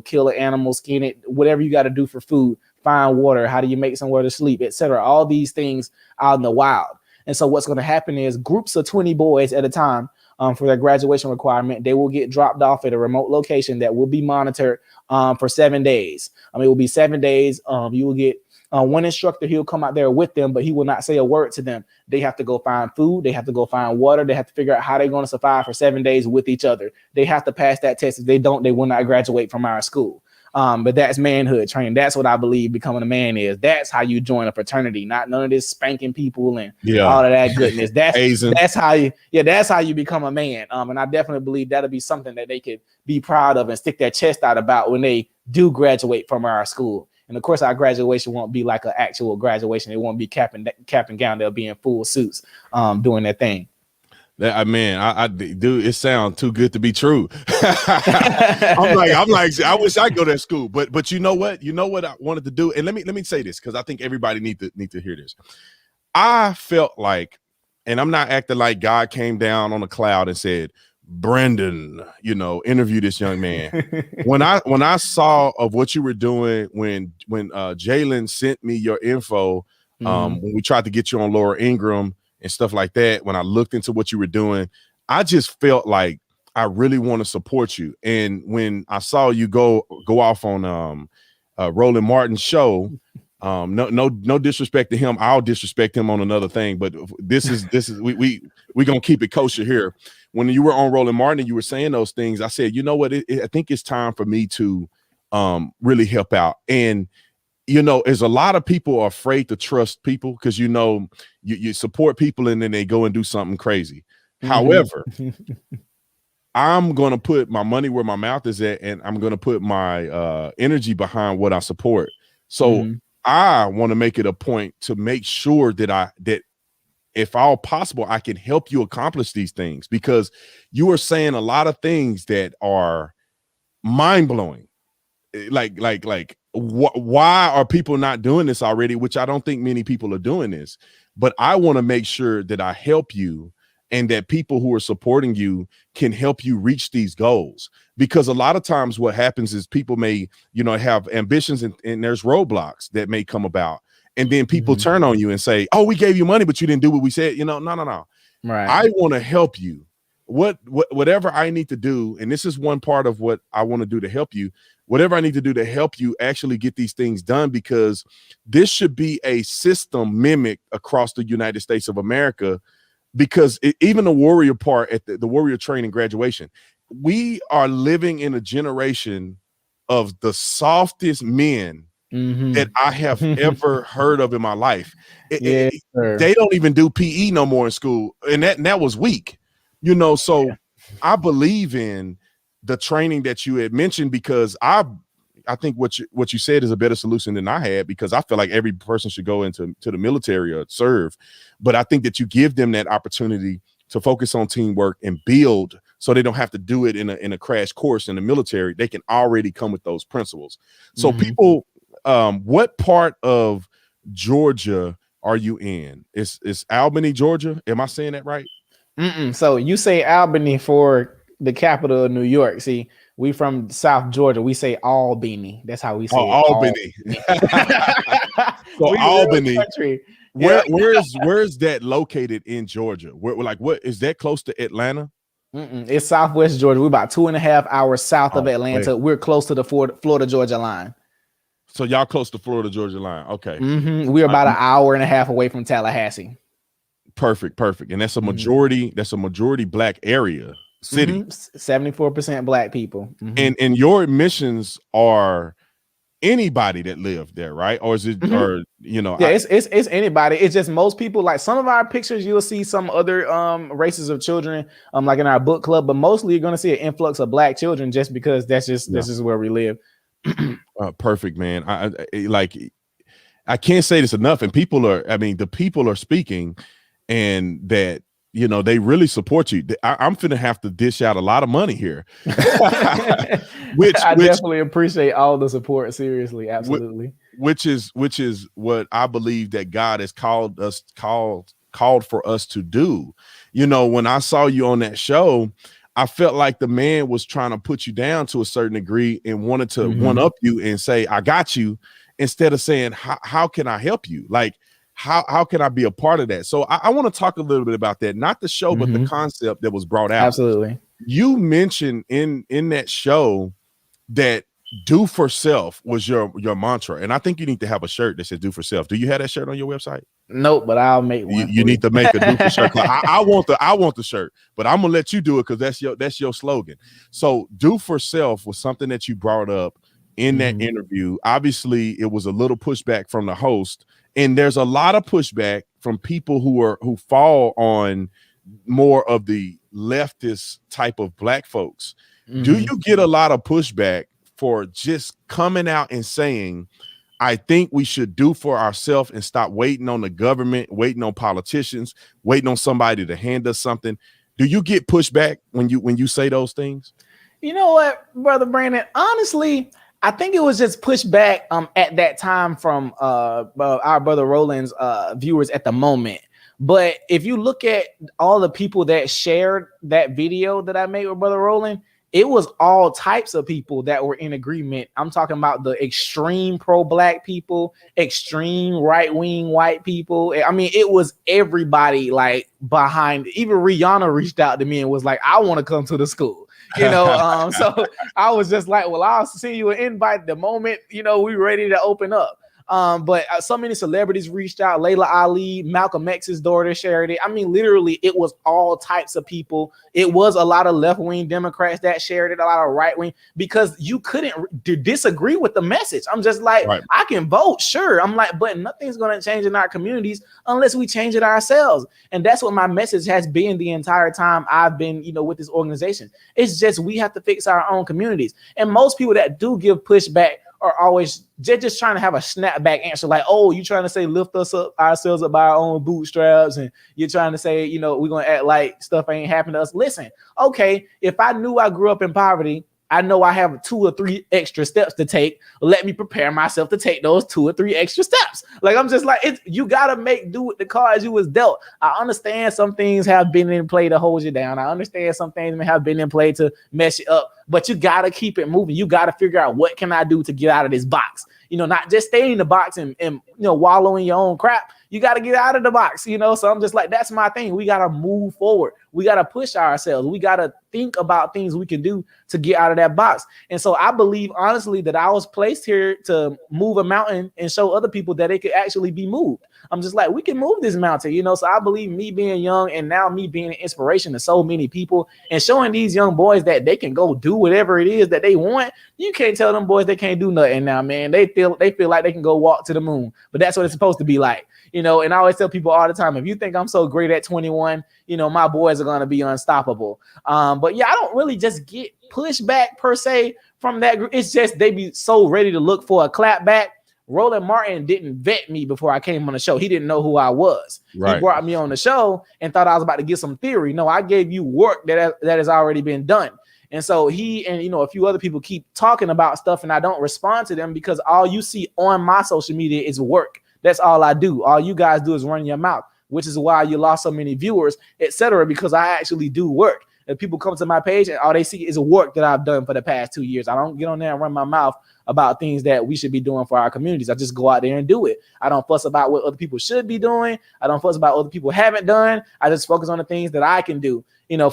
kill an animal, skin it, whatever you got to do for food, find water, how do you make somewhere to sleep, etc. All these things out in the wild. And so what's going to happen is groups of 20 boys at a time for their graduation requirement, they will get dropped off at a remote location that will be monitored for 7 days. It will be 7 days. You will get One instructor, he'll come out there with them, but he will not say a word to them. They have to go find food. They have to go find water. They have to figure out how they're going to survive for 7 days with each other. They have to pass that test. If they don't, they will not graduate from our school. But that's manhood training. That's what I believe becoming a man is. That's how you join a fraternity, not none of this spanking people and all of that goodness. That's how you become a man. And I definitely believe that'll be something that they could be proud of and stick their chest out about when they do graduate from our school. And of course, our graduation won't be like an actual graduation. It won't be cap and gown. They'll be in full suits doing their thing. I dude, it sounds too good to be true. I'm like, I wish I go to school, but you know what I wanted to do, and let me say this because I think everybody need to hear this. I felt like, and I'm not acting like God came down on a cloud and said, Brendan, interview this young man. when I saw of what you were doing when Jalen sent me your info, when we tried to get you on Laura Ingram and stuff like that, when I looked into what you were doing, I just felt like I really want to support you. And when I saw you go off on Roland Martin's show, no disrespect to him, I'll disrespect him on another thing, but this is we gonna keep it kosher here. When you were on Roland Martin and you were saying those things, I said, you know what, I think it's time for me to really help out. And there's a lot of people are afraid to trust people because you support people and then they go and do something crazy. However, I'm going to put my money where my mouth is at, and I'm going to put my energy behind what I support. So I want to make it a point to make sure that if all possible, I can help you accomplish these things, because you are saying a lot of things that are mind blowing. Like why are people not doing this already? Which I don't think many people are doing this, but I want to make sure that I help you and that people who are supporting you can help you reach these goals. Because a lot of times what happens is people may, have ambitions and there's roadblocks that may come about. And then people turn on you and say, oh, we gave you money, but you didn't do what we said. No. Right. I want to help you. Whatever I need to do, and this is one part of what I want to do to help you, whatever I need to do to help you actually get these things done, because this should be a system mimicked across the United States of America, because even the warrior part at the warrior training graduation, we are living in a generation of the softest men that I have ever heard of in my life. They don't even do PE no more in school, and that was weak. So I believe in the training that you had mentioned, because I think what you said is a better solution than I had, because I feel like every person should go into the military or serve. But I think that you give them that opportunity to focus on teamwork and build, so they don't have to do it in a crash course in the military. They can already come with those principles. So people, what part of Georgia are you in? It's Albany, Georgia. Am I saying that right? So you say Albany for the capital of New York. See, we from South Georgia. We say Albany. That's how we say it. Albany. So Albany. Where's that located in Georgia? What is that close to Atlanta? It's Southwest Georgia. We're about 2.5 hours south of Atlanta. We're close to the Florida Georgia line. So y'all close to Florida Georgia line. Okay. We're about an hour and a half away from Tallahassee. Perfect. And that's a majority. That's a majority Black area city. 74% Black people. And your admissions are anybody that lived there, right? Or is it it's anybody. It's just most people. Like some of our pictures, you'll see some other races of children like in our book club, but mostly you're going to see an influx of Black children, just because this is where we live. Perfect, man. I can't say this enough, and the people are speaking, and that they really support you. I'm finna have to dish out a lot of money here. which I definitely appreciate all the support. Seriously, absolutely. Which is what I believe that God has called for us to do. When I saw you on that show, I felt like the man was trying to put you down to a certain degree and wanted to one up you and say, I got you, instead of saying, how can I help you? Like, how can I be a part of that? So I want to talk a little bit about that, not the show, but the concept that was brought out. Absolutely. You mentioned in that show that do for self was your mantra, and I think you need to have a shirt that says do for self. Do you have that shirt on your website? Nope, but I'll make one. You need to make a do for shirt. I want the shirt, but I'm gonna let you do it because that's your slogan. So do for self was something that you brought up in that interview. Obviously, it was a little pushback from the host, and there's a lot of pushback from people who fall on more of the leftist type of black folks. Do you get a lot of pushback for just coming out and saying, I think we should do for ourselves and stop waiting on the government, waiting on politicians, waiting on somebody to hand us something? Do you get pushback when you say those things? You know what, Brother Brandon? Honestly, I think it was just pushback at that time from our brother Roland's viewers at the moment. But if you look at all the people that shared that video that I made with Brother Roland, it was all types of people that were in agreement. I'm talking about the extreme pro-black people, extreme right-wing white people. I mean, it was everybody like behind. Even Rihanna reached out to me and was like, I want to come to the school. So I was just like, well, I'll send you an invite the moment, we're ready to open up. But so many celebrities reached out. Layla Ali, Malcolm X's daughter shared it. I mean, literally, it was all types of people. It was a lot of left-wing Democrats that shared it, a lot of right-wing, because you couldn't disagree with the message. I'm just like, right. I can vote, sure. I'm like, but nothing's going to change in our communities unless we change it ourselves. And that's what my message has been the entire time I've been, with this organization. It's just we have to fix our own communities. And most people that do give pushback are always just trying to have a snapback answer, like, oh, you trying to say lift us up ourselves up by our own bootstraps, and you're trying to say, we're going to act like stuff ain't happened to us. Listen, okay, if I knew I grew up in poverty, I know I have 2 or 3 extra steps to take. Let me prepare myself to take those 2 or 3 extra steps. Like, I'm just like, you got to make do with the cards you was dealt. I understand some things have been in play to hold you down. I understand some things may have been in play to mess you up, but you got to keep it moving. You got to figure out, what can I do to get out of this box? Not just stay in the box and wallow in your own crap. You got to get out of the box, So I'm just like, that's my thing. We got to move forward. We got to push ourselves. We got to think about things we can do to get out of that box. And so I believe, honestly, that I was placed here to move a mountain and show other people that it could actually be moved. I'm just like, we can move this mountain, So I believe me being young and now me being an inspiration to so many people and showing these young boys that they can go do whatever it is that they want. You can't tell them boys they can't do nothing now, man. They feel like they can go walk to the moon, but that's what it's supposed to be like. And I always tell people all the time, if you think I'm so great at 21, my boys are going to be unstoppable. But yeah, I don't really just get pushback per se from that group. It's just they be so ready to look for a clap back. Roland Martin didn't vet me before I came on the show. He didn't know who I was. Right. He brought me on the show and thought I was about to get some theory. No, I gave you work that has already been done. And so he and, a few other people keep talking about stuff and I don't respond to them because all you see on my social media is work. That's all I do. All you guys do is run your mouth, which is why you lost so many viewers, etc. Because I actually do work. If people come to my page and all they see is work that I've done for the past 2 years, I don't get on there and run my mouth about things that we should be doing for our communities. I just go out there and do it. I don't fuss about what other people should be doing. I don't fuss about what other people haven't done. I just focus on the things that I can do,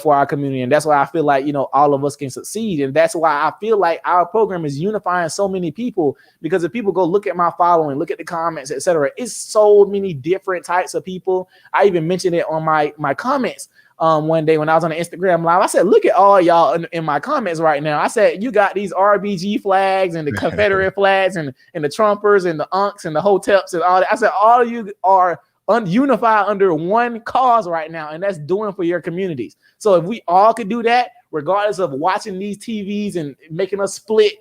for our community. And that's why I feel like, all of us can succeed. And that's why I feel like our program is unifying so many people, because if people go look at my following, look at the comments, etc., it's so many different types of people. I even mentioned it on my comments. One day when I was on the Instagram live, I said, look at all y'all in my comments right now. I said, you got these RBG flags and the Confederate flags and the Trumpers and the Unks and the Hoteps and all that. I said, all of you are unified under one cause right now, and that's doing for your communities. So if we all could do that, regardless of watching these TVs and making us split,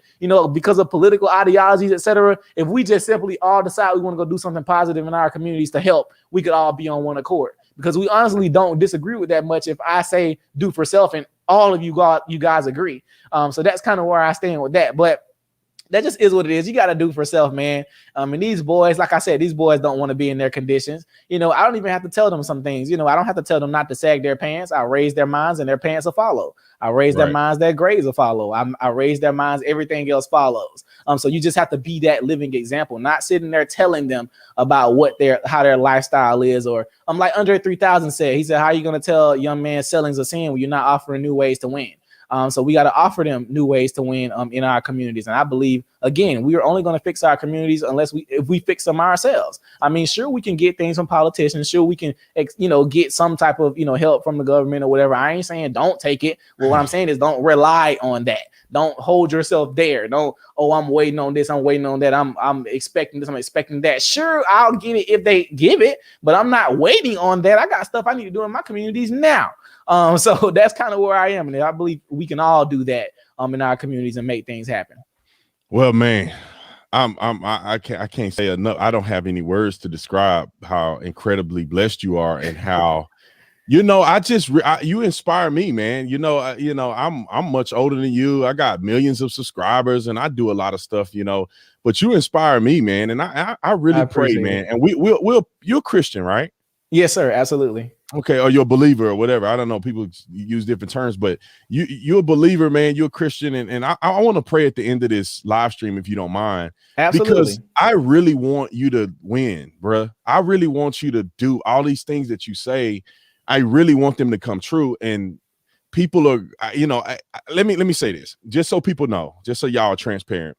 because of political ideologies, etc., if we just simply all decide we want to go do something positive in our communities to help, we could all be on one accord. Because we honestly don't disagree with that much if I say do for self and all of you guys agree. So that's kind of where I stand with that. But that just is what it is. You got to do for self, man. And these boys, like I said, these boys don't want to be in their conditions. I don't even have to tell them some things. I don't have to tell them not to sag their pants. I raise their minds and their pants will follow. I raise their minds, their grades will follow. I raise their minds, everything else follows. So you just have to be that living example, not sitting there telling them about how their lifestyle is. Or like Andre 3000 said, he said, how are you going to tell young man selling's a sin when you're not offering new ways to win? So we got to offer them new ways to win in our communities. And I believe, again, we are only going to fix our communities if we fix them ourselves. I mean, sure, we can get things from politicians. Sure, we can, get some type of, help from the government or whatever. I ain't saying don't take it. Well, what I'm saying is don't rely on that. Don't hold yourself there. Don't, oh, I'm waiting on this. I'm waiting on that. I'm expecting this. I'm expecting that. Sure, I'll get it if they give it, but I'm not waiting on that. I got stuff I need to do in my communities now. So that's kind of where I am. And I believe we can all do that in our communities and make things happen. Well, man, I can't say enough. I don't have any words to describe how incredibly blessed you are and how, you inspire me, man. I'm much older than you. I got millions of subscribers and I do a lot of stuff, but you inspire me, man. And I really pray, man. And you're a Christian, right? Yes, sir. Absolutely. Okay, or you're a believer or whatever. I don't know. People use different terms, but you're a believer, man. You're a Christian, and I want to pray at the end of this live stream, if you don't mind. Absolutely. Because I really want you to win, bruh. I really want you to do all these things that you say. I really want them to come true. And people are, let me say this, just so people know, just so y'all are transparent.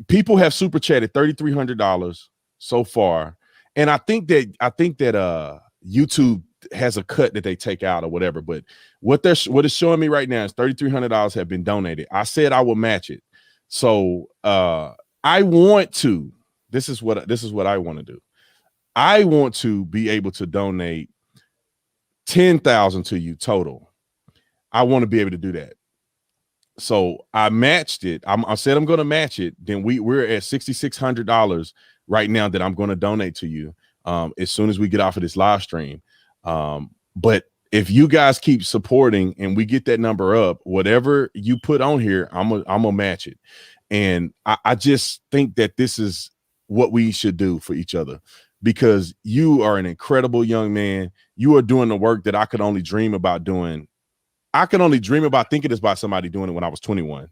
People have super chatted $3,300 so far, and I think that YouTube has a cut that they take out or whatever, but what is showing me right now is $3,300 have been donated. I said I will match it. So I want to, this is what I want to do. I want to be able to donate 10,000 to you total. I want to be able to do that. So I matched it. I said I'm going to match it. Then we're at $6,600 right now that I'm going to donate to you as soon as we get off of this live stream. But if you guys keep supporting and we get that number up, whatever you put on here, I'm gonna match it. And I just think that this is what we should do for each other, because you are an incredible young man. You are doing the work that I could only dream about doing. I could only dream about thinking about somebody doing it when I was 21.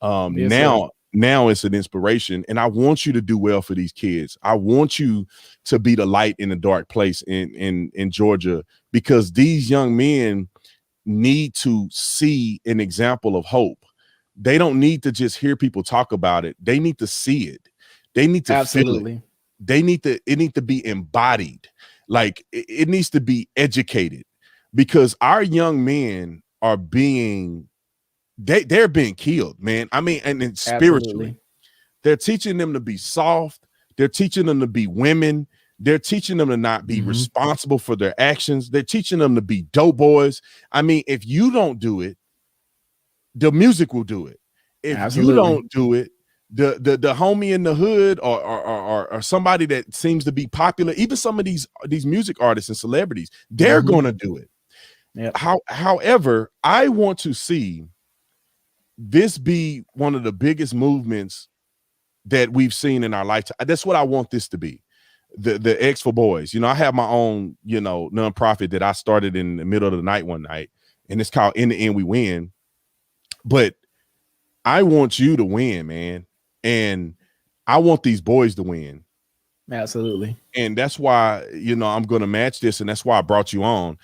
Yes, now it's an inspiration, and I want you to do well for these kids. I want you to be the light in a dark place in Georgia, because these young men need to see an example of hope. They don't need to just hear people talk about it. They need to see it. They need to feel it. It needs to be embodied. Like it needs to be educated, because our young men are being they're being killed, man. I mean, and spiritually, they're teaching them to be soft. They're teaching them to be women. They're teaching them to not be responsible for their actions. They're teaching them to be dope boys. I mean, if you don't do it, the music will do it. If you don't do it, the homie in the hood or somebody that seems to be popular, even some of these music artists and celebrities, they're going to do it. Yep. However, I want to see this be one of the biggest movements that we've seen in our lifetime. That's what I want this to be. The X for Boys. I have my own, nonprofit that I started in the middle of the night one night, and it's called In the End We Win. But I want you to win, man. And I want these boys to win. Absolutely. And that's why, I'm going to match this. And that's why I brought you on.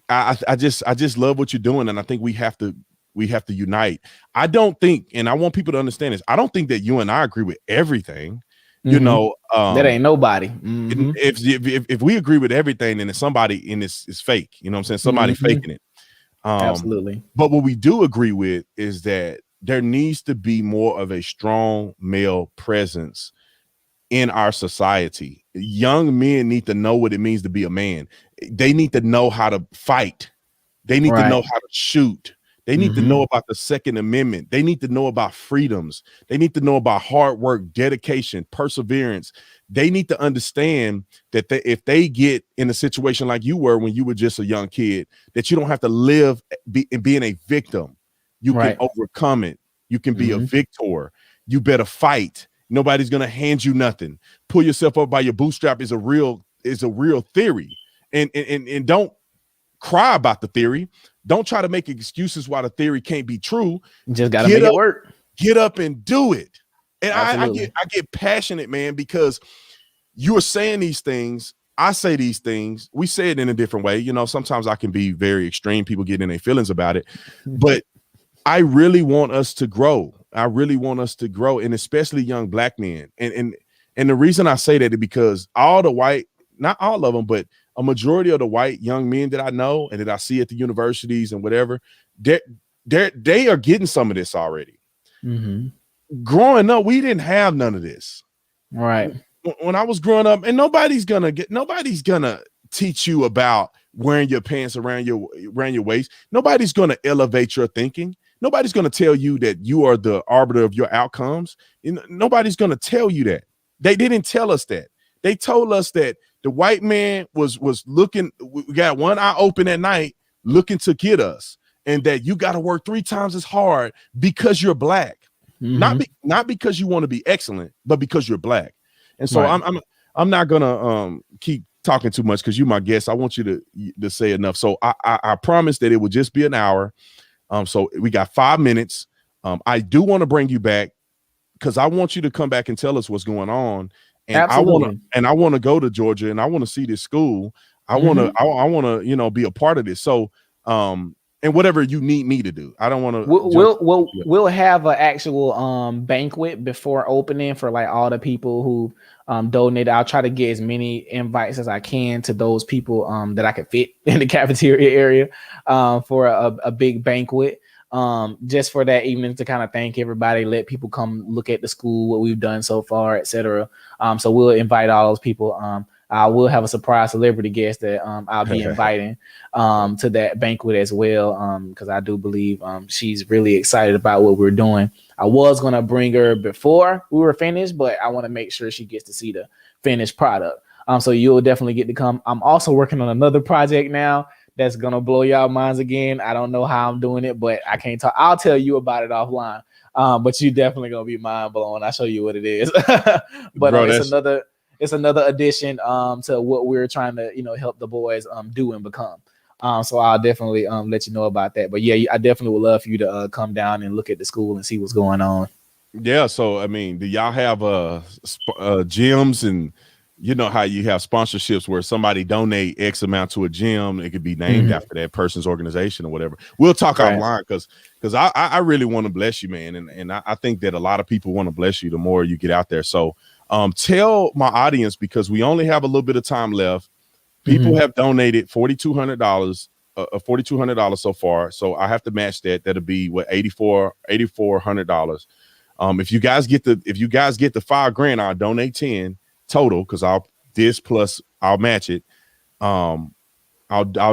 I just love what you're doing, and I think we have to unite. I don't think, and I want people to understand this, I don't think that you and I agree with everything. That ain't nobody. If we agree with everything, then it's somebody in this is fake. You know what I'm saying? Somebody faking it. Absolutely. But what we do agree with is that there needs to be more of a strong male presence in our society. Young men need to know what it means to be a man. They need to know how to fight. They need to know how to shoot. They need to know about the Second Amendment. They need to know about freedoms. They need to know about hard work, dedication, perseverance. They need to understand that if they get in a situation like you were when you were just a young kid, that you don't have to live being a victim. You can overcome it. You can be a victor. You better fight. Nobody's gonna hand you nothing. Pull yourself up by your bootstrap is a real theory. And don't cry about the theory. Don't try to make excuses why the theory can't be true. You just gotta make it work. Get up and do it. And I get passionate, man, because you're saying these things I say these things. We say it in a different way. Sometimes I can be very extreme. People get in their feelings about it, but I really want us to grow. I really want us to grow, and especially young black men. And the reason I say that is because all the white, not all of them, but a majority of the white young men that I know and that I see at the universities and whatever, they are getting some of this already. Mm-hmm. Growing up, we didn't have none of this. Right. When I was growing up, and nobody's gonna teach you about wearing your pants around your waist. Nobody's gonna elevate your thinking. Nobody's gonna tell you that you are the arbiter of your outcomes. Nobody's gonna tell you that. They didn't tell us that. They told us that the white man was looking. We got one eye open at night, looking to get us, and that you got to work 3 times as hard because you're black. Mm-hmm. Not because you want to be excellent, but because you're black. And so right. I'm not gonna keep talking too much because you're my guest. I want you to say enough. So I promise that it will just be an hour. So we got 5 minutes. I do want to bring you back because I want you to come back and tell us what's going on. And absolutely. I want to go to Georgia and I want to see this school. I want to be a part of this. So and whatever you need me to do. I don't want to. We'll have an actual banquet before opening for like all the people who donated. I'll try to get as many invites as I can to those people that I could fit in the cafeteria area for a big banquet. Just for that evening to kind of thank everybody, let people come look at the school, what we've done so far, etc. So we'll invite all those people. I will have a surprise celebrity guest that I'll be inviting to that banquet as well, because I do believe she's really excited about what we're doing. I was going to bring her before we were finished, but I want to make sure she gets to see the finished product. So you'll definitely get to come. I'm also working on another project now that's going to blow y'all minds again. I don't know how I'm doing it, but I can't talk. I'll tell you about it offline. But you definitely going to be mind blown. I'll show you what it is. But bro, it's another addition to what we're trying to, help the boys do and become. So I'll definitely let you know about that. But yeah, I definitely would love for you to come down and look at the school and see what's going on. Yeah. So, I mean, do y'all have gyms and how you have sponsorships where somebody donate X amount to a gym? It could be named after that person's organization or whatever. We'll talk offline because I really want to bless you, man. And I think that a lot of people want to bless you the more you get out there. So tell my audience, because we only have a little bit of time left. People have donated $4,200 so far. So I have to match that. That'll be what, $8,400. If you guys get the $5,000, I'll donate 10 total, because I'll match it. I'll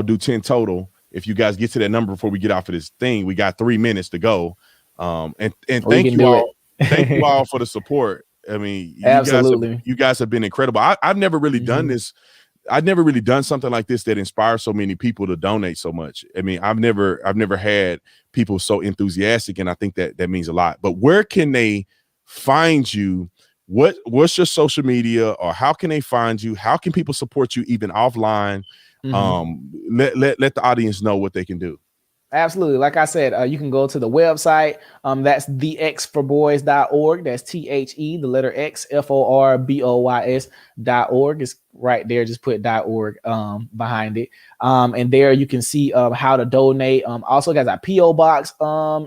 do 10 total. If you guys get to that number before we get off of this thing, we got 3 minutes to go. And thank you all. Thank you all for the support. I mean, you guys have been incredible. I've never really done this. I've never really done something like this that inspires so many people to donate so much. I mean, I've never had people so enthusiastic, and I think that means a lot. But where can they find you? What's your social media, or how can they find you? How can people support you even offline? Let the audience know what they can do. Absolutely. Like I said, you can go to the website. That's thexforboys.org. That's THE, the letter X, FORBOYS.org. It's right there. Just put .org behind it. And there you can see how to donate. Also, it has a P.O. box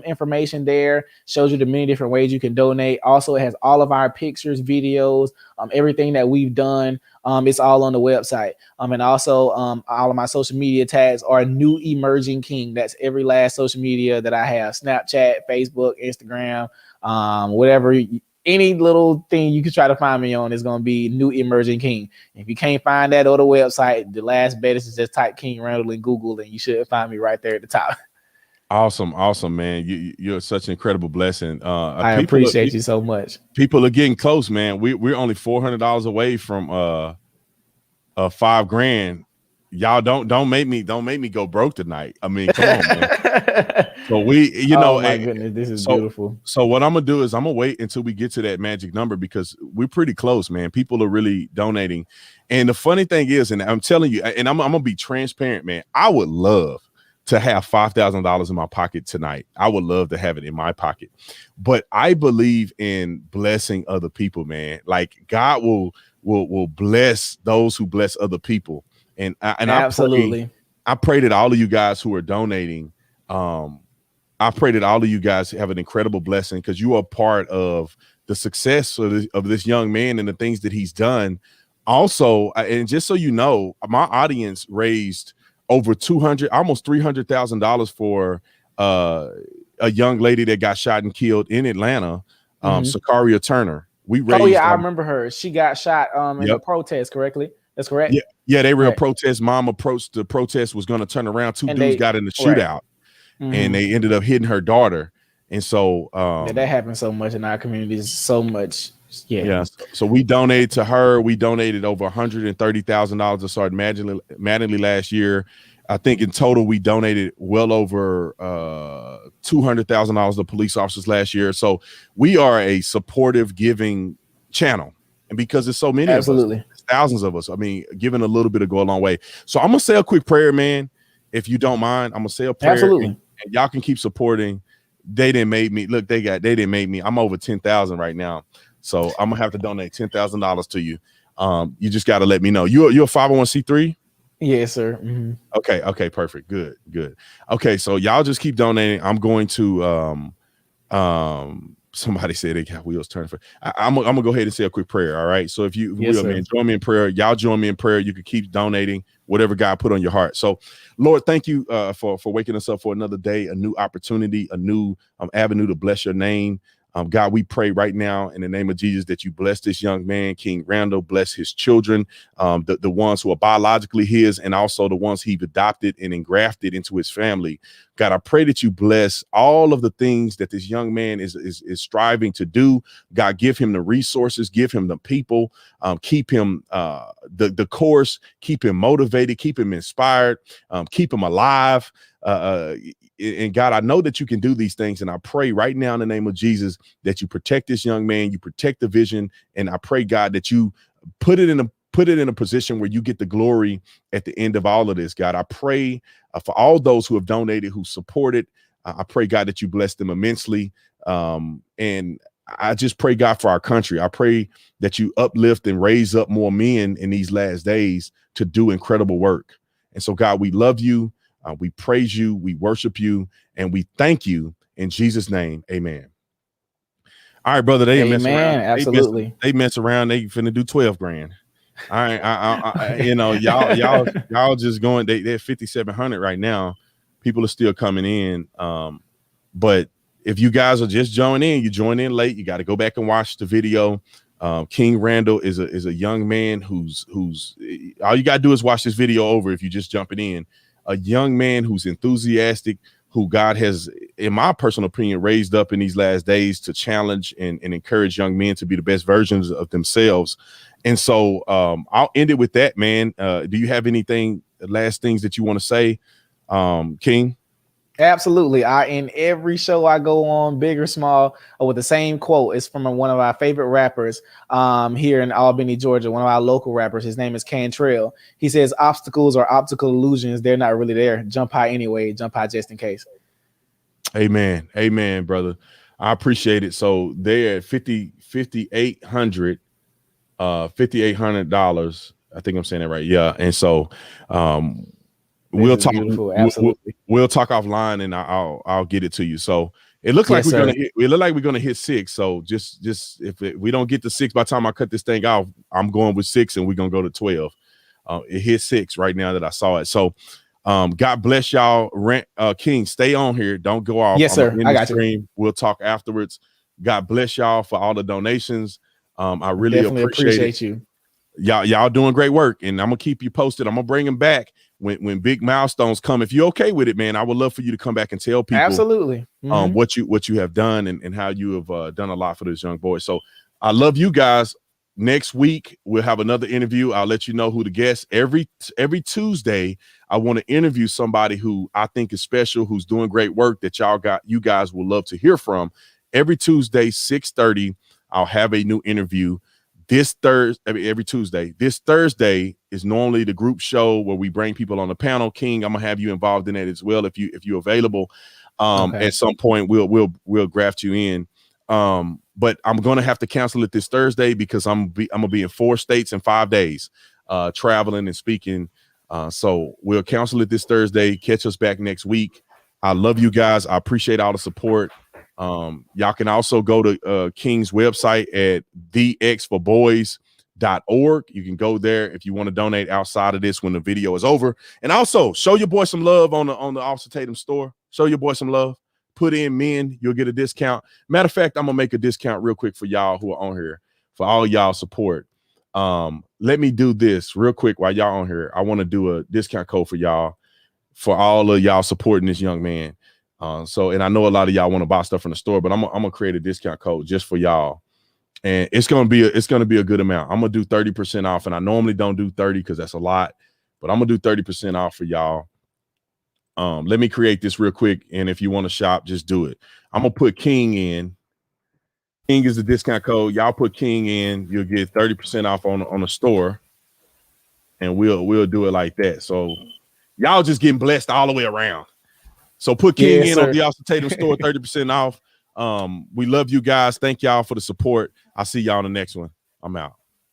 information there. Shows you the many different ways you can donate. Also, it has all of our pictures, videos, everything that we've done. It's all on the website. And also all of my social media tags are New Emerging King. That's every last social media that I have: Snapchat, Facebook, Instagram, whatever. Any little thing you can try to find me on is going to be New Emerging King. If you can't find that on the website, the last bet is just type King Randall in Google, and you should find me right there at the top. Awesome, man. You're such an incredible blessing. I appreciate you so much. People are getting close, man. We're only $400 away from $5,000. Y'all don't make me go broke tonight. I mean, come on, man. So oh my goodness, this is beautiful. So what I'm gonna do is I'm gonna wait until we get to that magic number, because we're pretty close, man. People are really donating. And the funny thing is, and I'm telling you, and I'm gonna be transparent, man, I would love to have $5,000 in my pocket tonight. I would love to have it in my pocket. But I believe in blessing other people, man. Like, God will will bless those who bless other people. And Absolutely. I pray that all of you guys who are donating, I pray that all of you guys have an incredible blessing, because you are part of the success of this young man and the things that he's done. Also, and just so you know, my audience raised over almost $300,000 for a young lady that got shot and killed in Atlanta, Sakaria Turner. We raised. Oh yeah, I remember her. She got shot in the protest. Correctly, that's correct. Yeah, they were a protest. Mom approached the protest, was going to turn around. Two dudes got in the shootout, and they ended up hitting her daughter. And so that happens so much in our communities. So much. Yeah. So we donated to her. We donated over $130,000 to start Maddenly last year. I think in total we donated well over $200,000 to police officers last year. So we are a supportive, giving channel, and because there's so many of us, thousands of us. I mean, giving a little bit to go a long way. So I'm gonna say a quick prayer, man, if you don't mind. I'm gonna say a prayer. Absolutely. And y'all can keep supporting. They didn't make me. Look, they didn't make me. I'm over 10,000 right now. So I'm gonna have to donate $10,000 to you. You just got to let me know. You're a 501c3? Yes, sir. Okay, perfect. Good. Okay, so y'all just keep donating. I'm going to somebody said they got wheels turning for. I'm gonna go ahead and say a quick prayer. All right. So if you will, man, join me in prayer. Y'all join me in prayer. You can keep donating whatever God put on your heart. So, Lord, thank you for waking us up for another day, a new opportunity, a new avenue to bless your name. God, we pray right now in the name of Jesus that you bless this young man, King Randall, bless his children, the ones who are biologically his, and also the ones he's adopted and engrafted into his family. God, I pray that you bless all of the things that this young man is striving to do. God, give him the resources, give him the people, keep him the course, keep him motivated, keep him inspired, keep him alive. And God, I know that you can do these things. And I pray right now in the name of Jesus that you protect this young man, you protect the vision. And I pray, God, that you put it in a position where you get the glory at the end of all of this. God, I pray for all those who have donated, who supported. I pray, God, that you bless them immensely. And I just pray, God, for our country. I pray that you uplift and raise up more men in these last days to do incredible work. And so, God, we love you. We praise you, we worship you, and we thank you in Jesus' name. Amen. All right, brother. They mess around. Absolutely. They mess around. They finna do 12 grand. All right. I you know, y'all just going. They're 5,700 right now. People are still coming in. But if you guys are just joining in, you join in late. You got to go back and watch the video. King Randall is a young man who's all you got to do is watch this video over if you're just jumping in. A young man who's enthusiastic, who God has, in my personal opinion, raised up in these last days to challenge and encourage young men to be the best versions of themselves. And so I'll end it with that, man. Do you have anything, last things that you want to say, King? Absolutely. In every show I go on, big or small, with the same quote. It's from one of our favorite rappers here in Albany, Georgia, one of our local rappers. His name is Cantrell. He says, obstacles are optical illusions. They're not really there. Jump high anyway. Jump high just in case. Amen. Amen, brother. I appreciate it. So they're at $5,800. $5,800. I think I'm saying that right. Yeah. And so we'll talk. We'll talk offline, and I'll get it to you. So it looks like we're gonna hit 6. So just if we don't get to 6 by the time I cut this thing off, I'm going with 6, and we're gonna go to 12. It hit 6 right now that I saw it. So God bless y'all. King, stay on here. Don't go off. Yes, sir. I got you. We'll talk afterwards. God bless y'all for all the donations. I really appreciate you. Y'all doing great work, and I'm gonna keep you posted. I'm gonna bring them back when big milestones come. If you're okay with it, man, I would love for you to come back and tell people absolutely what you have done and how you have done a lot for this young boy. So I love you guys. Next week we'll have another interview. I'll let you know who the guest. Every Tuesday I want to interview somebody who I think is special, who's doing great work that you guys will love to hear from. Every Tuesday 6:30 I'll have a new interview. Every Tuesday. This Thursday is normally the group show where we bring people on the panel. King, I'm gonna have you involved in that as well if you're available. At some point we'll graft you in. but I'm gonna have to cancel it this Thursday because I'm gonna be in 4 states in 5 days, traveling and speaking. So we'll cancel it this Thursday. Catch us back next week. I love you guys. I appreciate all the support. Y'all can also go to King's website at thexforboys.org. You can go there if you want to donate outside of this when the video is over. And also show your boy some love on the Officer Tatum store. Show your boy some love. Put in men, you'll get a discount. Matter of fact, I'm gonna make a discount real quick for y'all who are on here, for all y'all support. Let me do this real quick while y'all on here. I want to do a discount code for y'all, for all of y'all supporting this young man. And I know a lot of y'all want to buy stuff from the store, but I'm gonna create a discount code just for y'all, and it's gonna be a good amount. I'm gonna do 30% off, and I normally don't do 30 because that's a lot, but I'm gonna do 30% off for y'all. Let me create this real quick, and if you want to shop, just do it. I'm gonna put King in. King is the discount code. Y'all put King in, you'll get 30% off on the store, and we'll do it like that. So y'all just getting blessed all the way around. So put King in on the Officer Tatum store, 30% off. We love you guys. Thank y'all for the support. I'll see y'all on the next one. I'm out.